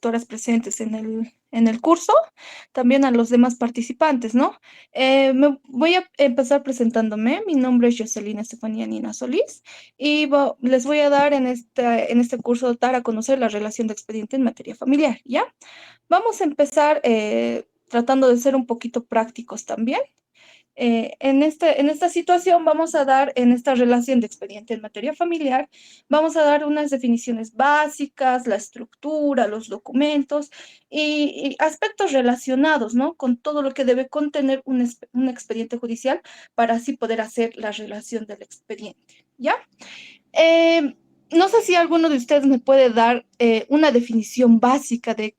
tutoras presentes en el curso, también a los demás participantes, ¿no? Me voy a empezar presentándome. Mi nombre es Jocelyn Estefanía Nina Solís y les voy a dar en este curso, dar a conocer la relación de expediente en materia familiar, ¿ya? Vamos a empezar tratando de ser un poquito prácticos también. En esta situación vamos a dar, en esta relación de expediente en materia familiar, vamos a dar unas definiciones básicas, la estructura, los documentos y aspectos relacionados, ¿no? Con todo lo que debe contener un expediente judicial para así poder hacer la relación del expediente, ¿ya? Eh, no sé si alguno de ustedes me puede dar una definición básica de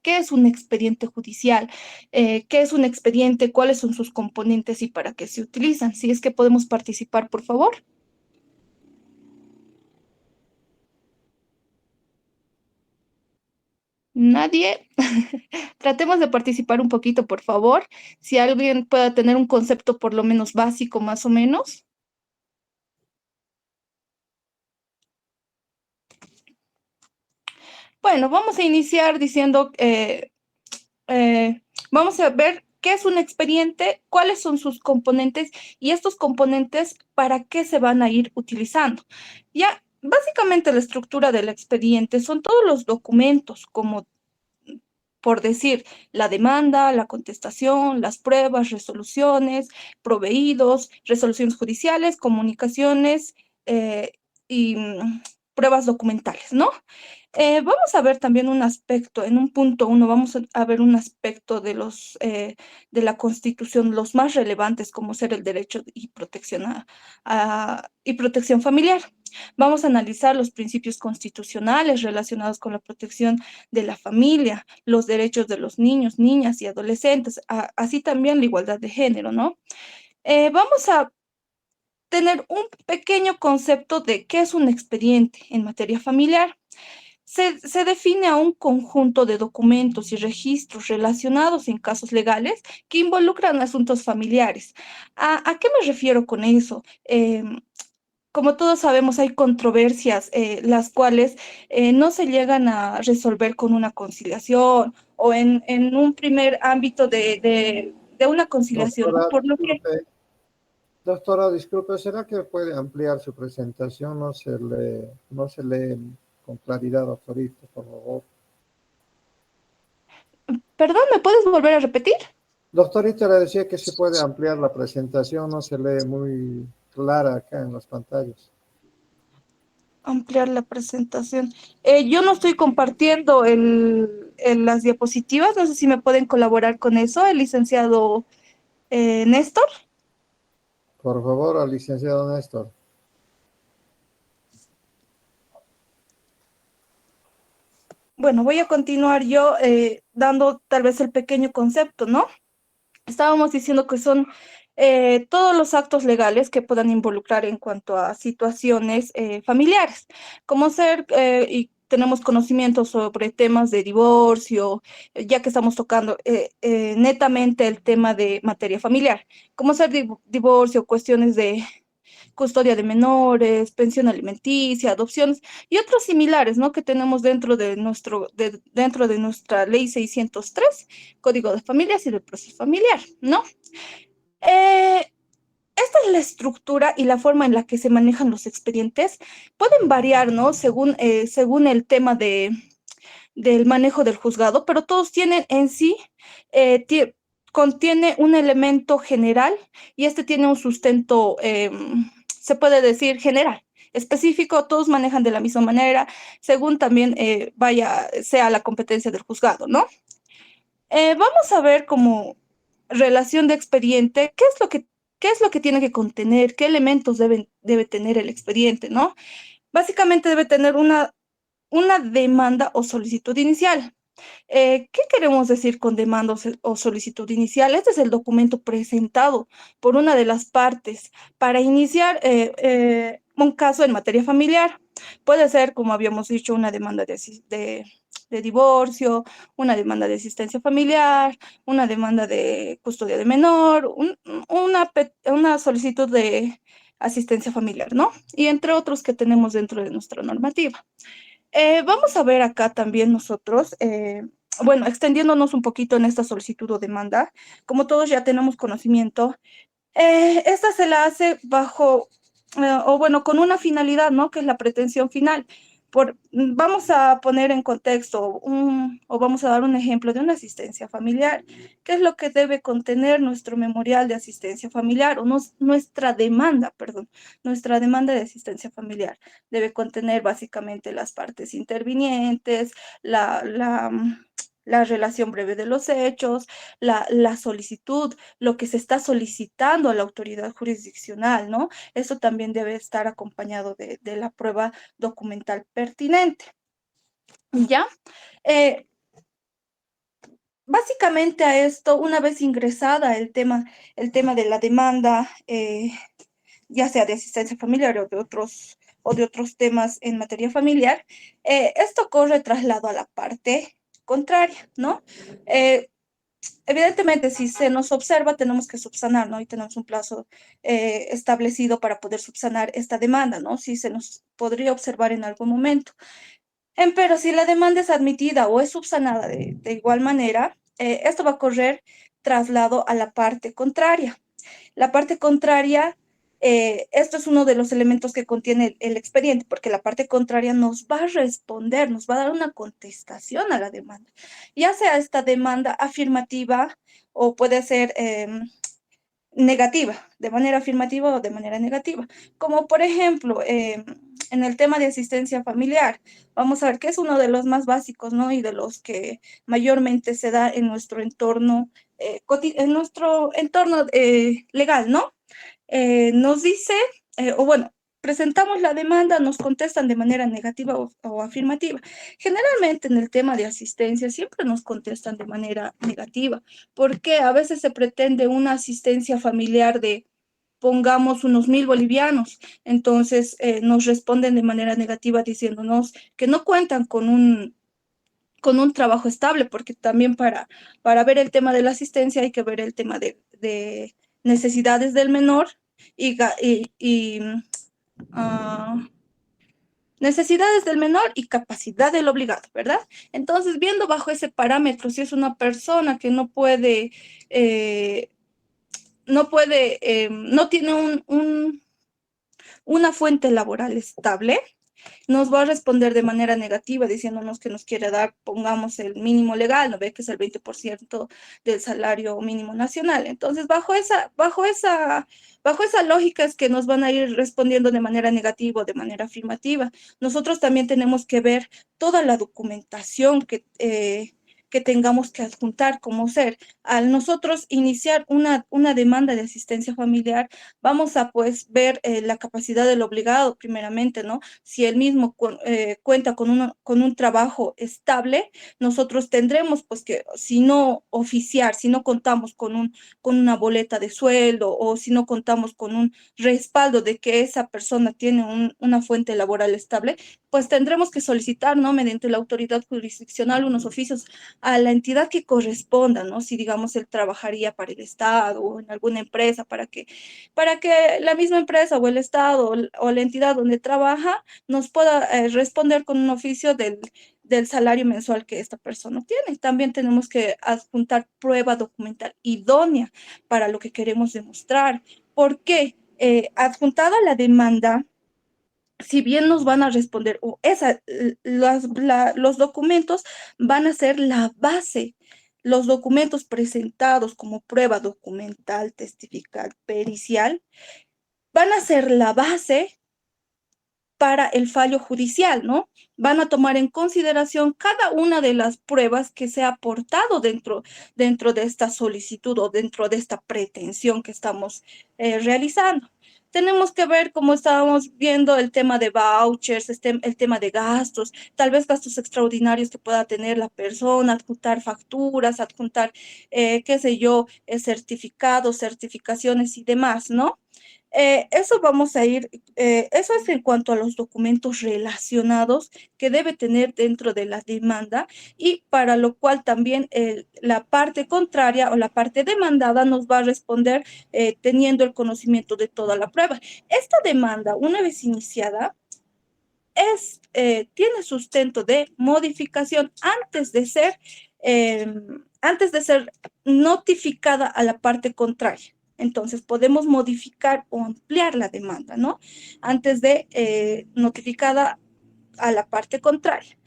qué es un expediente judicial, qué es un expediente, cuáles son sus componentes y para qué se utilizan. Si es que podemos participar, por favor. Nadie. Tratemos de participar un poquito, por favor. Si alguien pueda tener un concepto por lo menos básico, más o menos. Bueno, vamos a iniciar diciendo vamos a ver qué es un expediente, cuáles son sus componentes y estos componentes para qué se van a ir utilizando. Ya, básicamente la estructura del expediente son todos los documentos, como por decir, la demanda, la contestación, las pruebas, resoluciones, proveídos, resoluciones judiciales, comunicaciones eh, y pruebas documentales, ¿no? Vamos a ver también un aspecto, en un punto uno, vamos a ver un aspecto de la Constitución, los más relevantes, como ser el derecho y protección, y protección familiar. Vamos a analizar los principios constitucionales relacionados con la protección de la familia, los derechos de los niños, niñas y adolescentes, así también la igualdad de género, ¿no? Vamos a tener un pequeño concepto de qué es un expediente en materia familiar. Se define a un conjunto de documentos y registros relacionados en casos legales que involucran asuntos familiares. ¿A qué me refiero con eso? Como todos sabemos, hay controversias, las cuales no se llegan a resolver con una conciliación o en un primer ámbito de una conciliación, ¿no? Doctora, Por lo que disculpe, ¿será que puede ampliar su presentación? No se lee con claridad, doctorita, por favor. perdón, ¿me puedes volver a repetir? Doctorita, le decía que si puede ampliar la presentación, no se lee muy clara acá en las pantallas. Ampliar la presentación. Yo no estoy compartiendo las diapositivas, no sé si me pueden colaborar con eso, el licenciado Néstor. Por favor, al licenciado Néstor. Bueno, voy a continuar yo dando tal vez el pequeño concepto, ¿no? Estábamos diciendo que son todos los actos legales que puedan involucrar en cuanto a situaciones familiares, como ser, y tenemos conocimiento sobre temas de divorcio, ya que estamos tocando netamente el tema de materia familiar, como ser divorcio, cuestiones de custodia de menores, pensión alimenticia, adopciones y otros similares, ¿no? Que tenemos dentro de nuestra ley 603, Código de Familias y del Proceso Familiar, ¿no? Eh, esta es la estructura y la forma en la que se manejan los expedientes. Pueden variar, ¿no? Según el tema del manejo del juzgado, pero todos tienen en sí, contiene un elemento general y este tiene un sustento, se puede decir, general. Específico, todos manejan de la misma manera, según también sea la competencia del juzgado, ¿no? Vamos a ver como relación de expediente, qué es lo que tiene que contener, qué elementos debe tener el expediente, ¿no? Básicamente debe tener una demanda o solicitud inicial. ¿Qué queremos decir con demanda o solicitud inicial? Este es el documento presentado por una de las partes para iniciar un caso en materia familiar. Puede ser, como habíamos dicho, una demanda de divorcio, una demanda de asistencia familiar, una demanda de custodia de menor, una solicitud de asistencia familiar, ¿no? Y entre otros que tenemos dentro de nuestra normativa. Vamos a ver acá también nosotros, bueno, extendiéndonos un poquito en esta solicitud o demanda, como todos ya tenemos conocimiento, esta se la hace bajo, o bueno, con una finalidad, ¿no? Que es la pretensión final. Vamos a poner en contexto o vamos a dar un ejemplo de una asistencia familiar. ¿Qué es lo que debe contener nuestro memorial de asistencia familiar nuestra demanda, perdón, nuestra demanda de asistencia familiar? Debe contener básicamente las partes intervinientes, la relación breve de los hechos, la solicitud, lo que se está solicitando a la autoridad jurisdiccional, ¿no? Eso también debe estar acompañado de la prueba documental pertinente, ¿ya? Eh, Básicamente a esto, una vez ingresada el tema de la demanda, ya sea de asistencia familiar o de otros temas en materia familiar, esto corre traslado a la parte contraria, ¿no? Eh, Evidentemente, si se nos observa, tenemos que subsanar, ¿no? Y tenemos un plazo establecido para poder subsanar esta demanda, ¿no? Si se nos podría observar en algún momento. Pero si la demanda es admitida o es subsanada de igual manera, esto va a correr traslado a la parte contraria. La parte contraria, esto es uno de los elementos que contiene el expediente, porque la parte contraria nos va a responder, nos va a dar una contestación a la demanda, ya sea esta demanda afirmativa o puede ser negativa, de manera afirmativa o de manera negativa. Como por ejemplo, en el tema de asistencia familiar, vamos a ver que es uno de los más básicos, ¿no? Y de los que mayormente se da en nuestro entorno, en nuestro entorno legal, ¿no? Nos dice, o bueno, presentamos la demanda, nos contestan de manera negativa o afirmativa. Generalmente en el tema de asistencia siempre nos contestan de manera negativa, porque a veces se pretende una asistencia familiar de, pongamos, unos 1.000 bolivianos. Entonces nos responden de manera negativa diciéndonos que no cuentan con un trabajo estable, porque también para ver el tema de la asistencia hay que ver el tema de necesidades del menor y ah, necesidades del menor y capacidad del obligado, ¿verdad? Entonces, viendo bajo ese parámetro, si es una persona que eh, no tiene una fuente laboral estable, nos va a responder de manera negativa diciéndonos que nos quiere dar, pongamos el mínimo legal, ¿no ve? Que es el 20% del salario mínimo nacional. Entonces, bajo esa lógica es que nos van a ir respondiendo de manera negativa o de manera afirmativa. Nosotros también tenemos que ver toda la documentación que tengamos que adjuntar como ser. Al nosotros iniciar una demanda de asistencia familiar, vamos a pues ver la capacidad del obligado primeramente, ¿no? Si él mismo cuenta con un trabajo estable, nosotros tendremos pues que, si no oficiar, si no contamos con una boleta de sueldo o si no contamos con un respaldo de que esa persona tiene una fuente laboral estable, pues tendremos que solicitar, ¿no? Mediante la autoridad jurisdiccional unos oficios a la entidad que corresponda, ¿no? Si digamos él trabajaría para el Estado o en alguna empresa para que la misma empresa o el Estado o la entidad donde trabaja nos pueda responder con un oficio del salario mensual que esta persona tiene. También tenemos que adjuntar prueba documental idónea para lo que queremos demostrar. ¿Por qué? Adjuntada la demanda, si bien nos van a responder, los documentos van a ser la base. Los documentos presentados como prueba documental, testifical, pericial, van a ser la base para el fallo judicial, ¿no? Van a tomar en consideración cada una de las pruebas que se ha aportado dentro de esta solicitud o dentro de esta pretensión que estamos realizando. Tenemos que ver, como estábamos viendo, el tema de vouchers, el tema de gastos, tal vez gastos extraordinarios que pueda tener la persona, adjuntar facturas, adjuntar, qué sé yo, certificados, certificaciones y demás, ¿no? Eso es en cuanto a los documentos relacionados que debe tener dentro de la demanda y para lo cual también la parte contraria o la parte demandada nos va a responder teniendo el conocimiento de toda la prueba. Esta demanda, una vez iniciada, tiene sustento de modificación antes de ser notificada a la parte contraria. Entonces, podemos modificar o ampliar la demanda, ¿no? Antes de notificada a la parte contraria.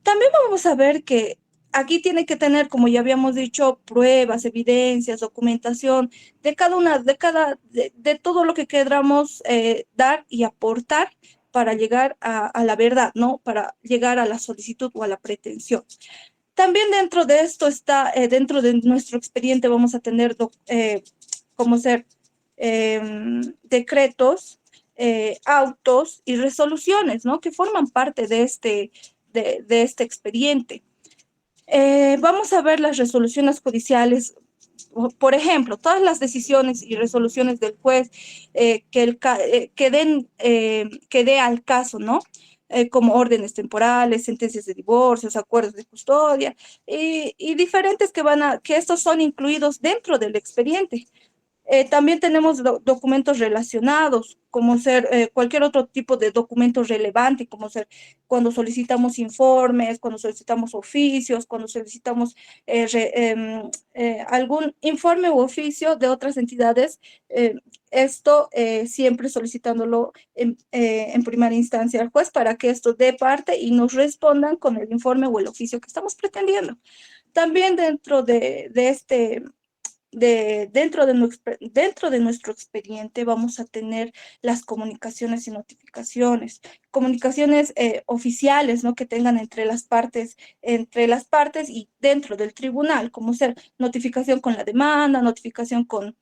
También vamos a ver que aquí tiene que tener, como ya habíamos dicho, pruebas, evidencias, documentación de todo lo que queramos dar y aportar para llegar a la verdad, ¿no? Para llegar a la solicitud o a la pretensión. También dentro de esto está, dentro de nuestro expediente vamos a tener como ser decretos, autos y resoluciones, ¿no? Que forman parte de este expediente. Vamos a ver las resoluciones judiciales. Por ejemplo, todas las decisiones y resoluciones del juez que dé al caso, ¿no? Como órdenes temporales, sentencias de divorcios, acuerdos de custodia y diferentes que estos son incluidos dentro del expediente. También tenemos documentos relacionados, como ser cualquier otro tipo de documento relevante, como ser cuando solicitamos informes, cuando solicitamos oficios, cuando solicitamos algún informe u oficio de otras entidades. eh, Esto siempre solicitándolo en primera instancia al juez para que esto dé parte y nos respondan con el informe o el oficio que estamos pretendiendo. También dentro de nuestro expediente vamos a tener las comunicaciones y notificaciones, comunicaciones oficiales, ¿no? Que tengan entre las partes y dentro del tribunal, como ser notificación con la demanda, notificación con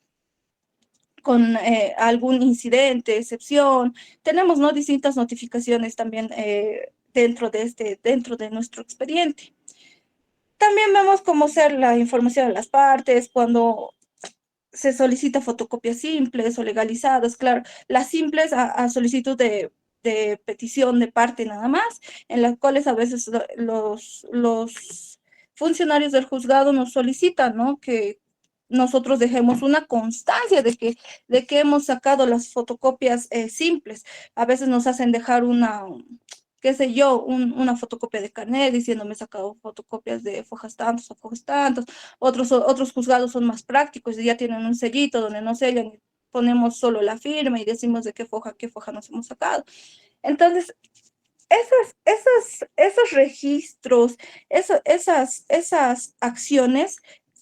algún incidente, excepción. Tenemos, ¿no? Distintas notificaciones también dentro de nuestro expediente. También vemos cómo ser la información de las partes, cuando se solicita fotocopias simples o legalizadas, claro, las simples a solicitud de petición de parte nada más, en las cuales a veces los funcionarios del juzgado nos solicitan, ¿no? Que nosotros dejemos una constancia de que hemos sacado las fotocopias simples. A veces nos hacen dejar qué sé yo, una fotocopia de carnet diciendo me he sacado fotocopias de fojas tantos o fojas tantos. Otros juzgados son más prácticos y ya tienen un sellito donde no sellan y ponemos solo la firma y decimos de qué foja nos hemos sacado. Entonces, esos registros, esas acciones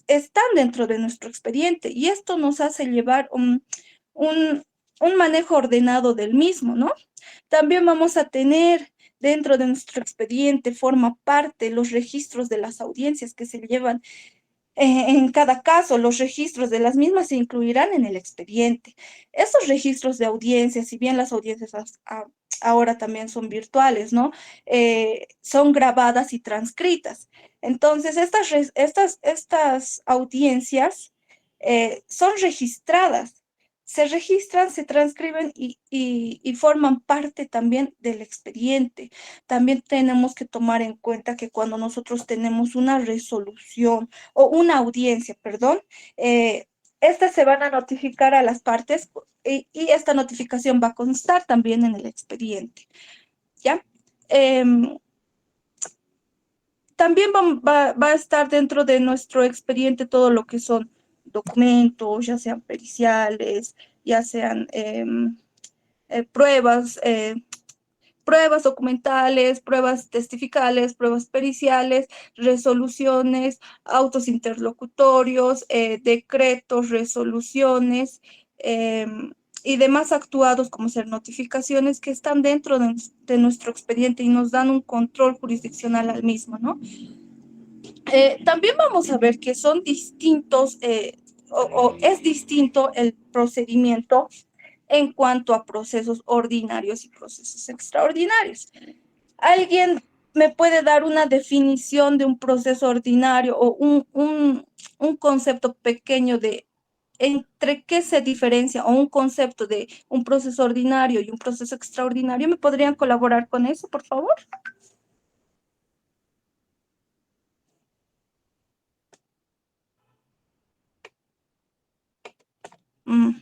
están dentro de nuestro expediente y esto nos hace llevar un, un manejo ordenado del mismo, ¿no? También vamos a tener dentro de nuestro expediente, forma parte los registros de las audiencias que se llevan en cada caso. Los registros de las mismas se incluirán en el expediente. Esos registros de audiencias, si bien las audiencias ahora también son virtuales, ¿no? Son grabadas y transcritas. Entonces, estas audiencias son registradas. Se registran, se transcriben y forman parte también del expediente. También tenemos que tomar en cuenta que cuando nosotros tenemos una resolución o una audiencia, perdón, estas se van a notificar a las partes y esta notificación va a constar también en el expediente, ¿ya? También va a estar dentro de nuestro expediente todo lo que son documentos, ya sean periciales, ya sean pruebas, pruebas documentales, pruebas testificales, pruebas periciales, resoluciones, autos interlocutorios, decretos, resoluciones y demás actuados como ser notificaciones que están dentro de nuestro expediente y nos dan un control jurisdiccional al mismo, ¿no? También vamos a ver que son distintos o es distinto el procedimiento en cuanto a procesos ordinarios y procesos extraordinarios. ¿Alguien me puede dar una definición de un proceso ordinario o un concepto pequeño de entre qué se diferencia o un concepto de un proceso ordinario y un proceso extraordinario? ¿Me podrían colaborar con eso, por favor? Mm,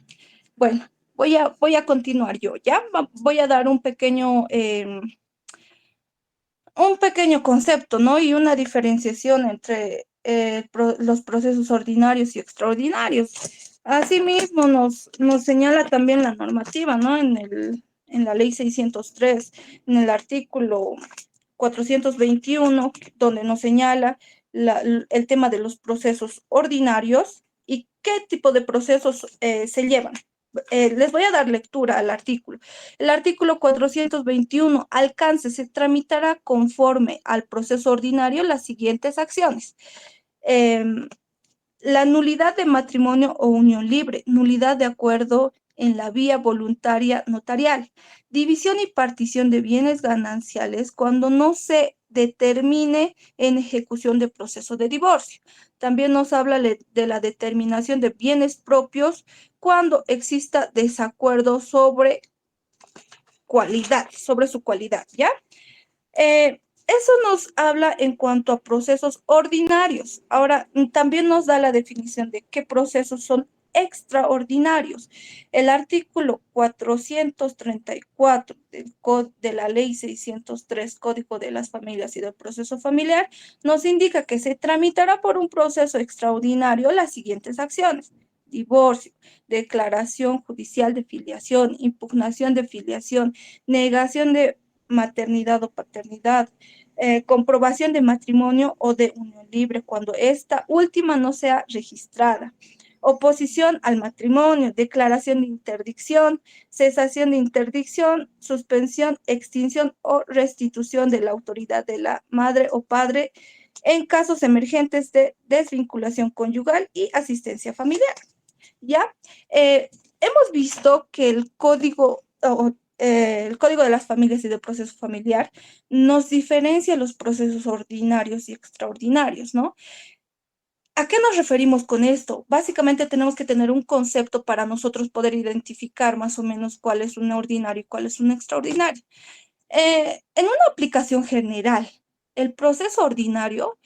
Bueno, voy a continuar yo, ¿ya? Voy a dar un pequeño un pequeño concepto, ¿no? Y una diferenciación entre los procesos ordinarios y extraordinarios. Asimismo, nos señala también la normativa, ¿no? En la ley 603, en el artículo 421, donde nos señala el tema de los procesos ordinarios y qué tipo de procesos se llevan. Les voy a dar lectura al artículo. El artículo 421, alcance, se tramitará conforme al proceso ordinario las siguientes acciones. Eh, la nulidad de matrimonio o unión libre, nulidad de acuerdo en la vía voluntaria notarial, división y partición de bienes gananciales cuando no se determine en ejecución de proceso de divorcio. También nos habla de la determinación de bienes propios cuando exista desacuerdo sobre sobre su cualidad, ¿ya? Eso nos habla en cuanto a procesos ordinarios. Ahora, también nos da la definición de qué procesos son extraordinarios. El artículo 434 de la ley 603, Código de las Familias y del Proceso Familiar, nos indica que se tramitará por un proceso extraordinario las siguientes acciones: divorcio, declaración judicial de filiación, impugnación de filiación, negación de maternidad o paternidad, comprobación de matrimonio o de unión libre cuando esta última no sea registrada, oposición al matrimonio, declaración de interdicción, cesación de interdicción, suspensión, extinción o restitución de la autoridad de la madre o padre en casos emergentes de desvinculación conyugal y asistencia familiar. ¿Ya? Hemos visto que el Código de las Familias y del Proceso Familiar nos diferencia los procesos ordinarios y extraordinarios, ¿no? ¿A qué nos referimos con esto? Básicamente tenemos que tener un concepto para nosotros poder identificar más o menos cuál es un ordinario y cuál es un extraordinario. En una aplicación general, el proceso ordinario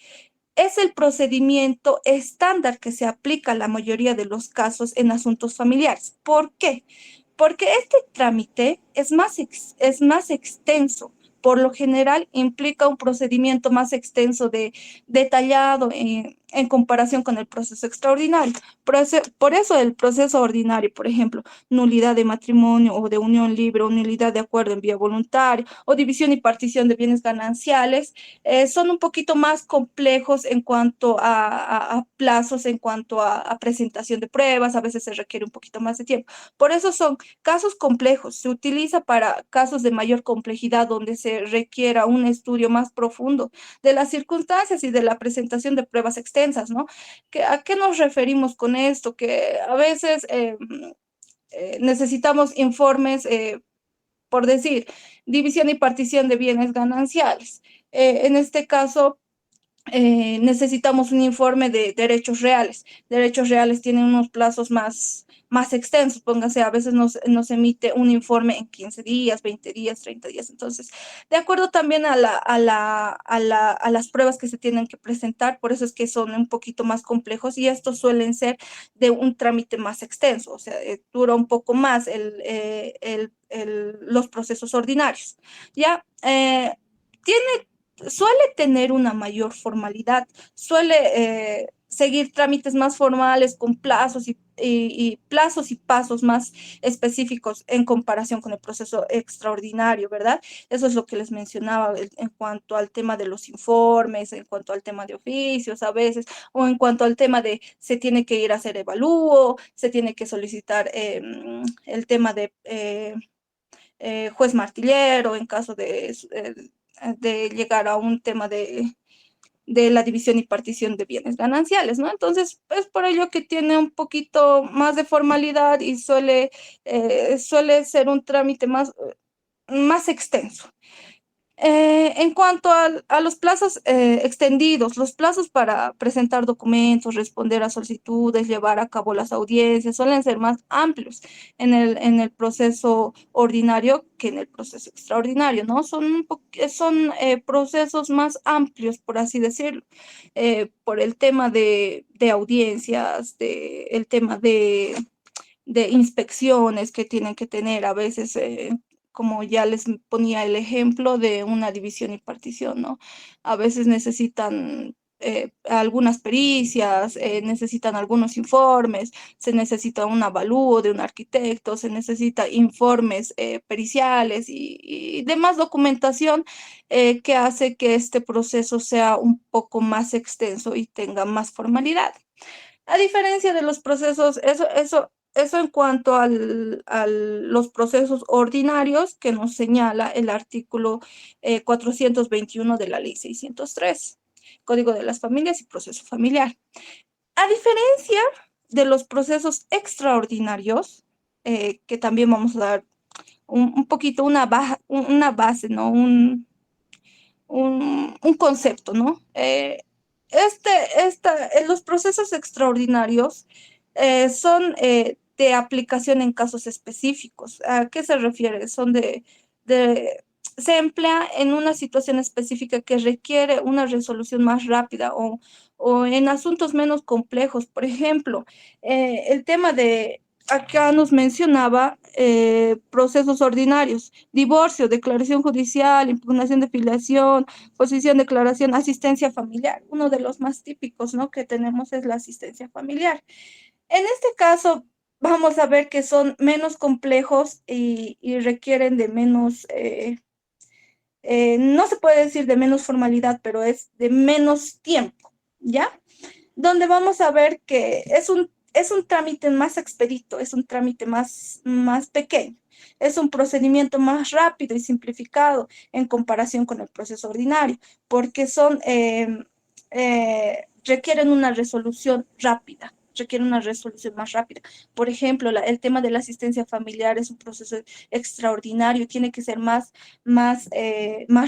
es el procedimiento estándar que se aplica a la mayoría de los casos en asuntos familiares. ¿Por qué? Porque este trámite es más extenso. Por lo general, implica un procedimiento más extenso, detallado en comparación con el proceso extraordinario. Por eso el proceso ordinario, por ejemplo, nulidad de matrimonio o de unión libre, o nulidad de acuerdo en vía voluntaria, o división y partición de bienes gananciales, son un poquito más complejos en cuanto a plazos, en cuanto a presentación de pruebas, a veces se requiere un poquito más de tiempo. Por eso son casos complejos, se utiliza para casos de mayor complejidad donde se requiera un estudio más profundo de las circunstancias y de la presentación de pruebas extensas, ¿no? ¿A qué nos referimos con esto? Que a veces necesitamos informes, por decir, división y partición de bienes gananciales. En este caso, necesitamos un informe de derechos reales. Derechos reales tienen unos plazos más extensos, póngase, a veces nos emite un informe en 15 días, 20 días, 30 días. Entonces, de acuerdo también a las pruebas que se tienen que presentar, por eso es que son un poquito más complejos y estos suelen ser de un trámite más extenso, o sea, dura un poco más los procesos ordinarios. ¿Ya? Tiene Suele tener una mayor formalidad, suele seguir trámites más formales con plazos y plazos y pasos más específicos en comparación con el proceso extraordinario, ¿verdad? Eso es lo que les mencionaba en cuanto al tema de los informes, en cuanto al tema de oficios a veces, o en cuanto al tema de se tiene que ir a hacer evalúo, se tiene que solicitar el tema de juez martillero en caso de llegar a un tema de la división y partición de bienes gananciales, ¿no? Entonces, es por ello que tiene un poquito más de formalidad y suele ser un trámite más extenso. En cuanto a los plazos extendidos, los plazos para presentar documentos, responder a solicitudes, llevar a cabo las audiencias, suelen ser más amplios en el proceso ordinario que en el proceso extraordinario, ¿no? Son procesos más amplios, por así decirlo, por el tema de audiencias, el tema de inspecciones que tienen que tener a veces. como ya les ponía el ejemplo de una división y partición, ¿no? A veces necesitan algunas pericias, necesitan algunos informes, se necesita un avalúo de un arquitecto, se necesita informes periciales y demás documentación que hace que este proceso sea un poco más extenso y tenga más formalidad. A diferencia de los procesos, eso en cuanto los procesos ordinarios que nos señala el artículo 421 de la Ley 603, Código de las Familias y Proceso Familiar. A diferencia de los procesos extraordinarios, que también vamos a dar un poquito una base, ¿no? Un concepto, ¿no? Los procesos extraordinarios son de aplicación en casos específicos. ¿A qué se refiere? Se emplea en una situación específica que requiere una resolución más rápida o en asuntos menos complejos. Por ejemplo, el tema de, acá nos mencionaba procesos ordinarios, divorcio, declaración judicial, impugnación de filiación, posición, declaración, asistencia familiar. Uno de los más típicos, ¿no?, que tenemos es la asistencia familiar. En este caso, vamos a ver que son menos complejos y requieren de menos, no se puede decir de menos formalidad, pero es de menos tiempo, ¿ya? Donde vamos a ver que es un trámite más expedito, es un trámite más pequeño, es un procedimiento más rápido y simplificado en comparación con el proceso ordinario, porque requieren una resolución rápida. Requieren una resolución más rápida. Por ejemplo, el tema de la asistencia familiar es un proceso extraordinario, tiene que ser más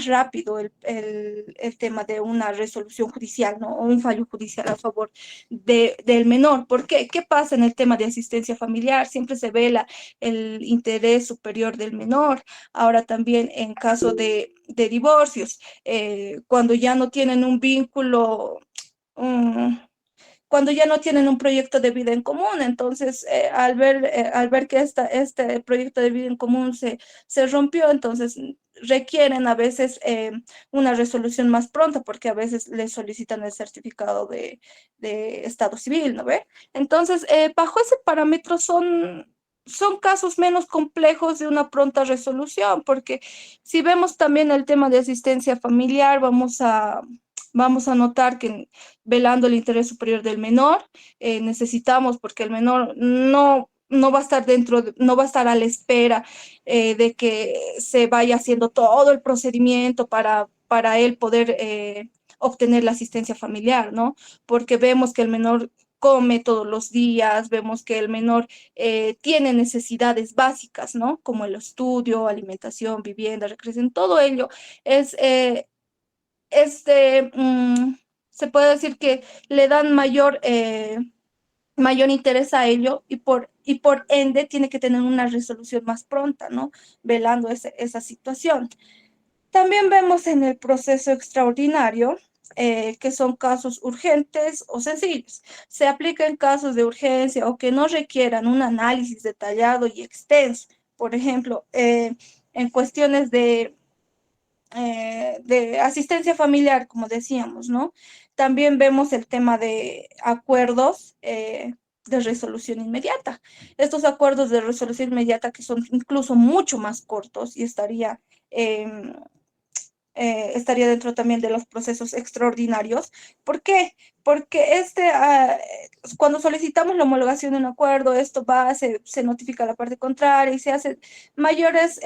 rápido el tema de una resolución judicial, ¿no? O un fallo judicial a favor del menor. ¿Por qué? ¿Qué pasa en el tema de asistencia familiar? Siempre se vela el interés superior del menor. Ahora también en caso de divorcios, cuando ya no tienen un vínculo, um, cuando ya no tienen un proyecto de vida en común. Entonces, al ver que este proyecto de vida en común se rompió, entonces requieren a veces una resolución más pronta, porque a veces les solicitan el certificado de estado civil, ¿no ve? Entonces, bajo ese parámetro son casos menos complejos de una pronta resolución, porque si vemos también el tema de asistencia familiar, vamos a notar que velando el interés superior del menor, necesitamos, porque el menor no va a estar no va a estar a la espera de que se vaya haciendo todo el procedimiento para él poder obtener la asistencia familiar, ¿no? Porque vemos que el menor come todos los días, vemos que el menor tiene necesidades básicas, ¿no? Como el estudio, alimentación, vivienda, recreación, todo ello es, este, se puede decir que le dan mayor interés a ello y por ende tiene que tener una resolución más pronta, ¿no? Velando esa situación. También vemos en el proceso extraordinario que son casos urgentes o sencillos. Se aplica en casos de urgencia o que no requieran un análisis detallado y extenso. Por ejemplo, en cuestiones de asistencia familiar, como decíamos, ¿no? También vemos el tema de acuerdos de resolución inmediata. Estos acuerdos de resolución inmediata que son incluso mucho más cortos y estaría dentro también de los procesos extraordinarios. ¿Por qué? Porque cuando solicitamos la homologación de un acuerdo, esto se notifica a la parte contraria y se hacen mayores,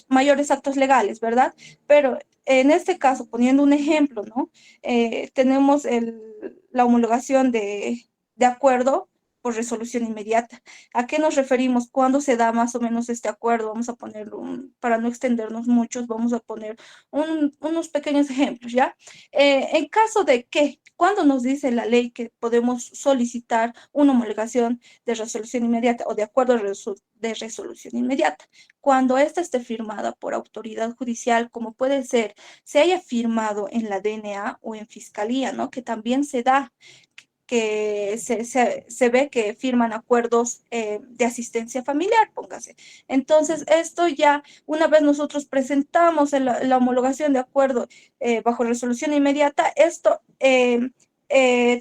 mayores actos legales, ¿verdad? Pero en este caso, poniendo un ejemplo, ¿no? Tenemos la homologación de acuerdo por resolución inmediata. ¿A qué nos referimos? ¿Cuándo se da más o menos este acuerdo? Vamos a poner para no extendernos muchos, vamos a poner unos pequeños ejemplos, ¿ya? En caso de que, ¿cuándo nos dice la ley que podemos solicitar una homologación de resolución inmediata o de acuerdo de resolución inmediata? Cuando ésta esté firmada por autoridad judicial, como puede ser, se haya firmado en la DNA o en fiscalía, ¿no? Que también se da. que se ve que firman acuerdos de asistencia familiar, póngase. Entonces, esto ya, una vez nosotros presentamos la homologación de acuerdo bajo resolución inmediata, esto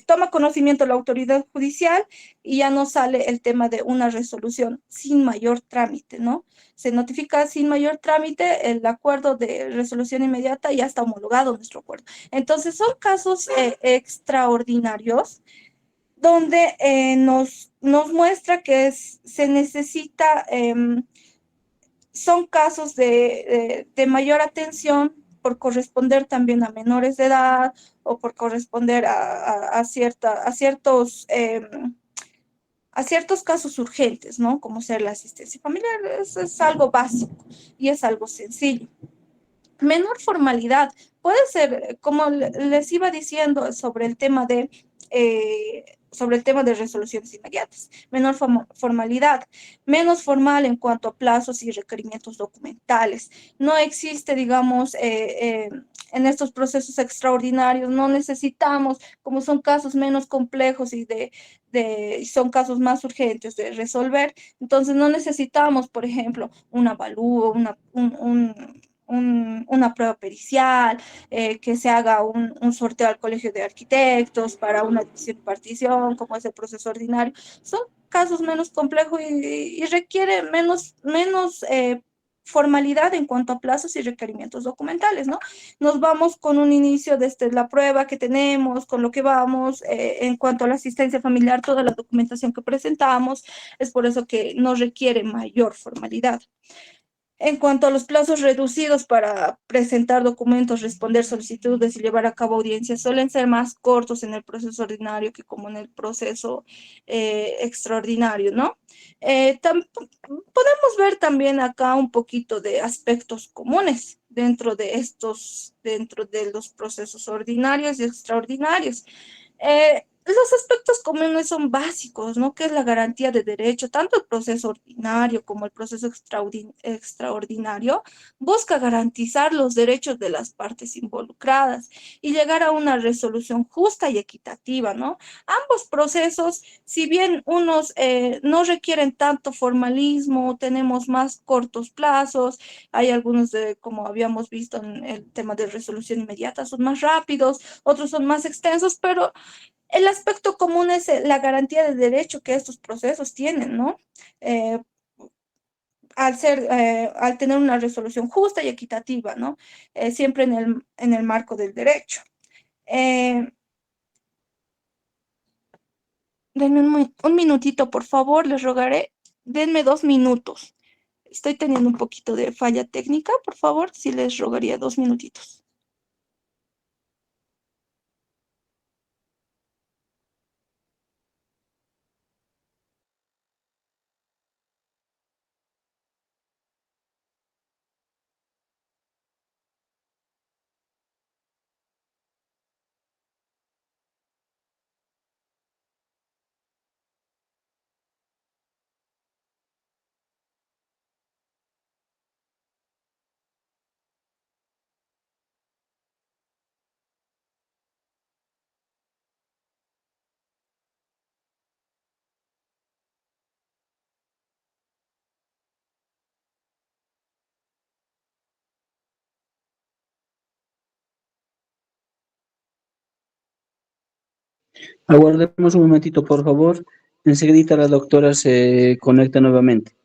toma conocimiento la autoridad judicial y ya no sale el tema de una resolución sin mayor trámite, ¿no? Se notifica sin mayor trámite el acuerdo de resolución inmediata y ya está homologado nuestro acuerdo. Entonces, son casos extraordinarios donde nos muestra que se necesita, son casos de mayor atención por corresponder también a menores de edad o por corresponder a ciertos casos urgentes, ¿no? Como ser la asistencia familiar, es algo básico y es algo sencillo. Menor formalidad. Puede ser, como les iba diciendo sobre el tema de resoluciones inmediatas, menor formalidad, menos formal en cuanto a plazos y requerimientos documentales. No existe, digamos, en estos procesos extraordinarios, no necesitamos, como son casos menos complejos y son casos más urgentes de resolver, entonces no necesitamos, por ejemplo, un avalúo, una prueba pericial, que se haga un sorteo al colegio de arquitectos para una división y partición, como es el proceso ordinario. Son casos menos complejos y requiere menos formalidad en cuanto a plazos y requerimientos documentales, ¿no? Nos vamos con un inicio desde la prueba que tenemos, con lo que vamos, en cuanto a la asistencia familiar, toda la documentación que presentamos, es por eso que no requiere mayor formalidad. En cuanto a los plazos reducidos para presentar documentos, responder solicitudes y llevar a cabo audiencias, suelen ser más cortos en el proceso ordinario que como en el proceso extraordinario, ¿no? Podemos ver también acá un poquito de aspectos comunes dentro de los procesos ordinarios y extraordinarios. Los aspectos comunes son básicos, ¿no? Que es la garantía de derecho. Tanto el proceso ordinario como el proceso extraordinario busca garantizar los derechos de las partes involucradas y llegar a una resolución justa y equitativa, ¿no? Ambos procesos, si bien unos no requieren tanto formalismo, tenemos más cortos plazos, hay algunos como habíamos visto en el tema de resolución inmediata, son más rápidos, otros son más extensos, pero el aspecto común es la garantía de derecho que estos procesos tienen, ¿no? Eh, al tener una resolución justa y equitativa, ¿no? Siempre en el marco del derecho. Eh, Denme un minutito, por favor, les rogaré. Denme 2 minutos. Estoy teniendo un poquito de falla técnica, por favor, si les rogaría 2 minutitos. Aguardemos un momentito, por favor. Enseguida la doctora se conecta nuevamente.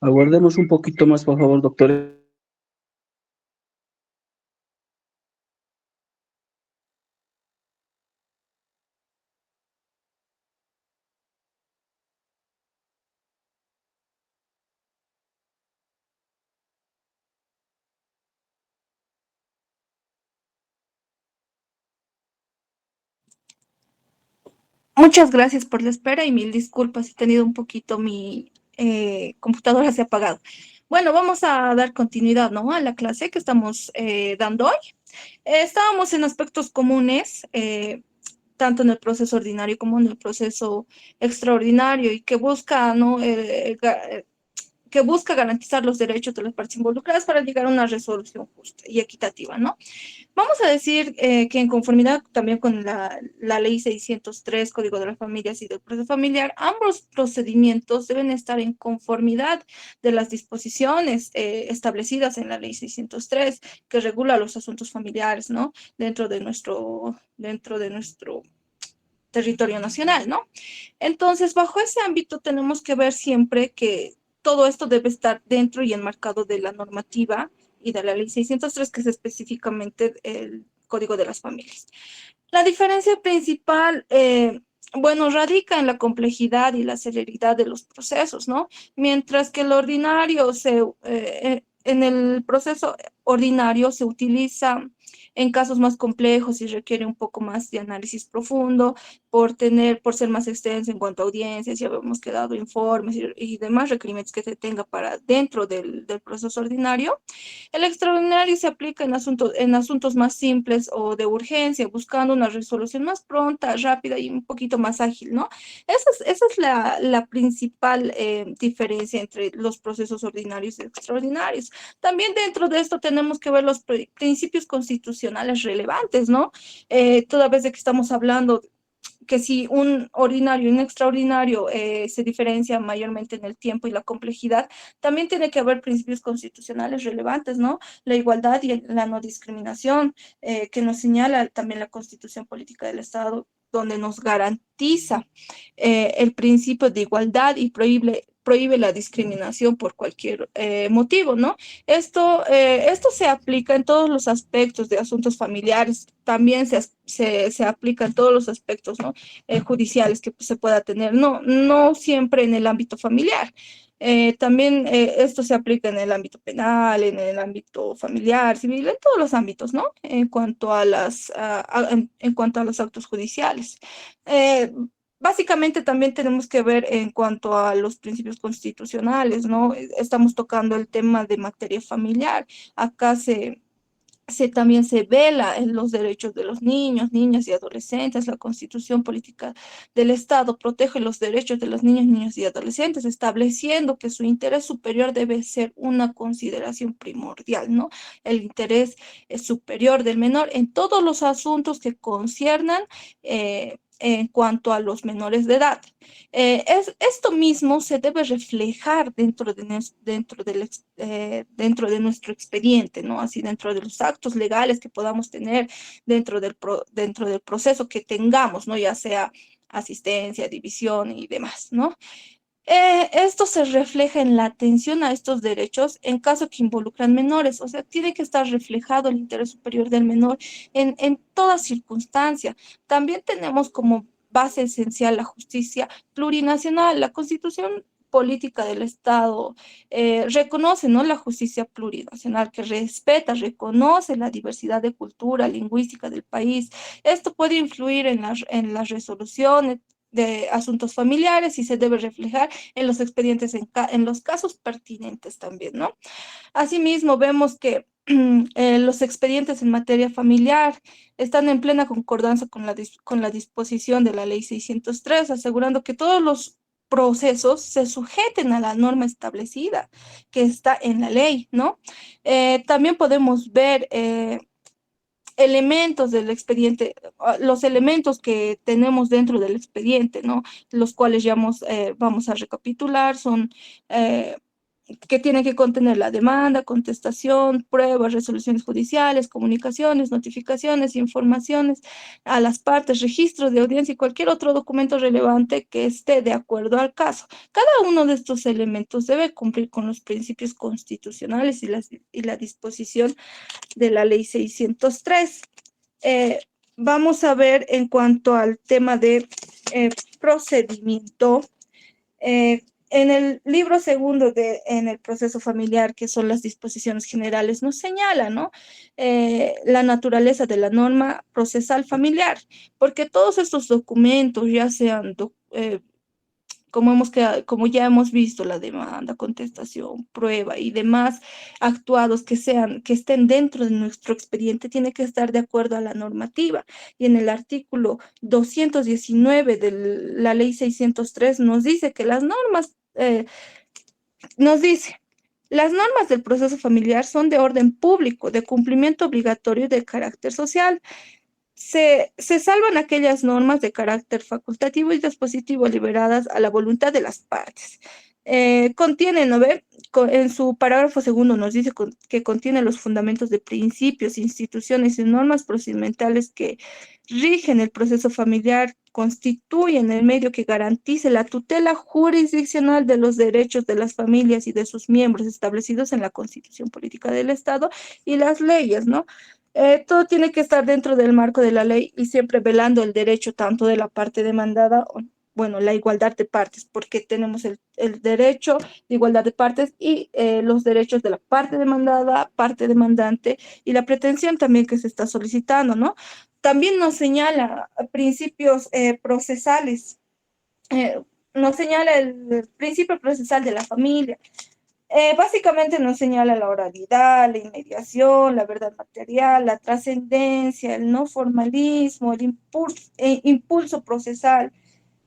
Aguardemos un poquito más, por favor, doctor. Muchas gracias por la espera y mil disculpas, he tenido un poquito mi computadora se ha apagado. Bueno, vamos a dar continuidad, ¿no? A la clase que estamos dando hoy. Estábamos en aspectos comunes, tanto en el proceso ordinario como en el proceso extraordinario y que busca, ¿no? Que busca garantizar los derechos de las partes involucradas para llegar a una resolución justa y equitativa, ¿no? Vamos a decir que en conformidad también con la Ley 603, Código de las Familias y del Proceso Familiar, ambos procedimientos deben estar en conformidad de las disposiciones establecidas en la Ley 603, que regula los asuntos familiares, ¿no? Dentro de nuestro territorio nacional, ¿no? Entonces, bajo ese ámbito tenemos que ver siempre que todo esto debe estar dentro y enmarcado de la normativa y de la ley 603, que es específicamente el Código de las Familias. La diferencia principal, bueno, radica en la complejidad y la celeridad de los procesos, ¿no? Mientras que en el proceso ordinario se utiliza en casos más complejos y requiere un poco más de análisis profundo por ser más extenso en cuanto a audiencias, ya hemos quedado informes y demás requerimientos que se tenga para dentro del proceso ordinario. El extraordinario se aplica en asuntos más simples o de urgencia, buscando una resolución más pronta, rápida y un poquito más ágil, ¿no? Esa es la principal diferencia entre los procesos ordinarios y extraordinarios. También dentro de esto tenemos que ver los principios constitucionales relevantes, ¿no? Toda vez de que estamos hablando que si un ordinario y un extraordinario se diferencia mayormente en el tiempo y la complejidad, también tiene que haber principios constitucionales relevantes, ¿no? La igualdad y la no discriminación, que nos señala también la Constitución Política del Estado, donde nos garantiza el principio de igualdad y prohíbe la discriminación por cualquier motivo, ¿no? Esto se aplica en todos los aspectos de asuntos familiares, también se aplica en todos los aspectos, ¿no? Judiciales que se pueda tener, no siempre en el ámbito familiar. También esto se aplica en el ámbito penal, en el ámbito familiar, civil, en todos los ámbitos, ¿no? En cuanto a los actos judiciales. Eh, Básicamente también tenemos que ver en cuanto a los principios constitucionales, ¿no? Estamos tocando el tema de materia familiar. Acá también se vela en los derechos de los niños, niñas y adolescentes. La Constitución Política del Estado protege los derechos de los niños, niñas y adolescentes, estableciendo que su interés superior debe ser una consideración primordial, ¿no? El interés superior del menor en todos los asuntos que conciernan en cuanto a los menores de edad. Esto mismo se debe reflejar dentro de nuestro expediente, ¿no? Así dentro de los actos legales que podamos tener dentro del proceso que tengamos, ¿no? Ya sea asistencia, división y demás, ¿no? Esto se refleja en la atención a estos derechos en caso que involucran menores, o sea, tiene que estar reflejado el interés superior del menor en toda circunstancia. También tenemos como base esencial la justicia plurinacional. La Constitución Política del Estado reconoce, ¿no?, la justicia plurinacional, que respeta, reconoce la diversidad de cultura lingüística del país. Esto puede influir en las resoluciones de asuntos familiares y se debe reflejar en los expedientes, en los casos pertinentes también, ¿no? Asimismo, vemos que los expedientes en materia familiar están en plena concordancia con la disposición de la Ley 603, asegurando que todos los procesos se sujeten a la norma establecida que está en la ley, ¿no? También podemos ver elementos del expediente, los elementos que tenemos dentro del expediente, ¿no? Los cuales ya vamos a recapitular, son que tiene que contener la demanda, contestación, pruebas, resoluciones judiciales, comunicaciones, notificaciones, informaciones a las partes, registros de audiencia y cualquier otro documento relevante que esté de acuerdo al caso. Cada uno de estos elementos debe cumplir con los principios constitucionales y la disposición de la Ley 603. Eh, Vamos a ver en cuanto al tema de procedimiento. En el libro segundo en el proceso familiar, que son las disposiciones generales, nos señala, ¿no? La naturaleza de la norma procesal familiar, porque todos estos documentos, ya sean como ya hemos visto, la demanda, contestación, prueba y demás actuados que estén dentro de nuestro expediente, tiene que estar de acuerdo a la normativa. Y en el artículo 219 de la ley 603 nos dice que nos dice, las normas del proceso familiar son de orden público, de cumplimiento obligatorio y de carácter social. Se salvan aquellas normas de carácter facultativo y dispositivo liberadas a la voluntad de las partes. Contiene, ¿no ve? En su parágrafo segundo nos dice que contiene los fundamentos de principios, instituciones y normas procedimentales que rigen el proceso familiar, constituyen el medio que garantice la tutela jurisdiccional de los derechos de las familias y de sus miembros establecidos en la Constitución Política del Estado y las leyes, ¿no? Todo tiene que estar dentro del marco de la ley y siempre velando el derecho tanto de la parte demandada, bueno, la igualdad de partes, porque tenemos el derecho de igualdad de partes y los derechos de la parte demandada, parte demandante y la pretensión también que se está solicitando, ¿no? También nos señala principios procesales, eh, nos señala el principio procesal de la familia. Básicamente nos señala la oralidad, la inmediación, la verdad material, la trascendencia, el no formalismo, el impulso procesal,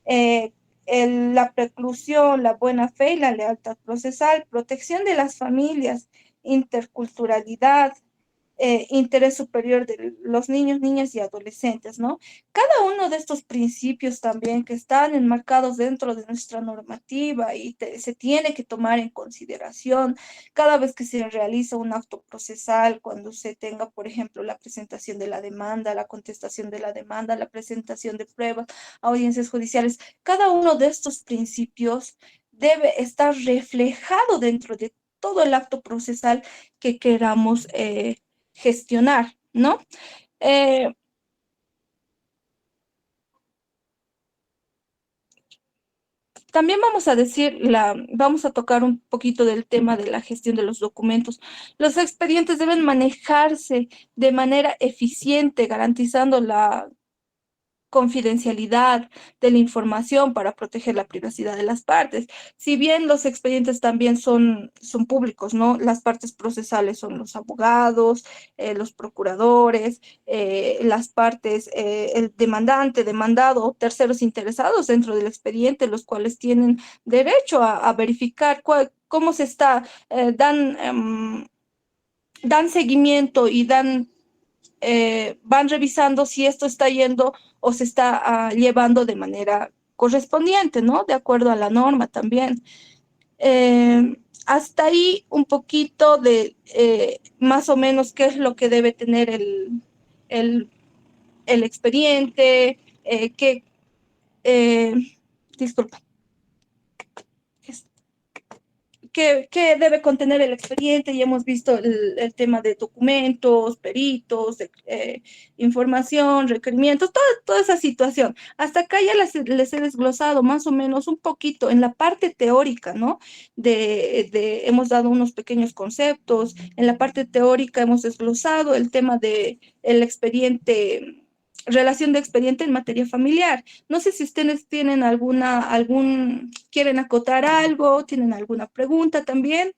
eh, la preclusión, la buena fe y la lealtad procesal, protección de las familias, interculturalidad, interés superior de los niños, niñas y adolescentes, ¿no? Cada uno de estos principios también que están enmarcados dentro de nuestra normativa y se tiene que tomar en consideración cada vez que se realiza un acto procesal, cuando se tenga, por ejemplo, la presentación de la demanda, la contestación de la demanda, la presentación de pruebas, audiencias judiciales. Cada uno de estos principios debe estar reflejado dentro de todo el acto procesal que queramos gestionar, ¿no? Eh, También vamos a tocar un poquito del tema de la gestión de los documentos. Los expedientes deben manejarse de manera eficiente, garantizando la confidencialidad de la información para proteger la privacidad de las partes. Si bien los expedientes también son públicos, ¿no? Las partes procesales son los abogados, los procuradores, las partes, el demandante, demandado o terceros interesados dentro del expediente, los cuales tienen derecho a verificar cómo se está, dan seguimiento y van revisando si esto está yendo o se está llevando de manera correspondiente, ¿no? De acuerdo a la norma también. Hasta ahí un poquito de más o menos qué es lo que debe tener el, el expediente, eh, disculpa, qué debe contener el expediente. Ya hemos visto el tema de documentos, peritos, información, requerimientos, toda esa situación. Hasta acá ya les he desglosado más o menos un poquito en la parte teórica, ¿no? Hemos dado unos pequeños conceptos. En la parte teórica hemos desglosado el tema de el expediente, relación de expediente en materia familiar. No sé si ustedes tienen quieren acotar algo, tienen alguna pregunta también.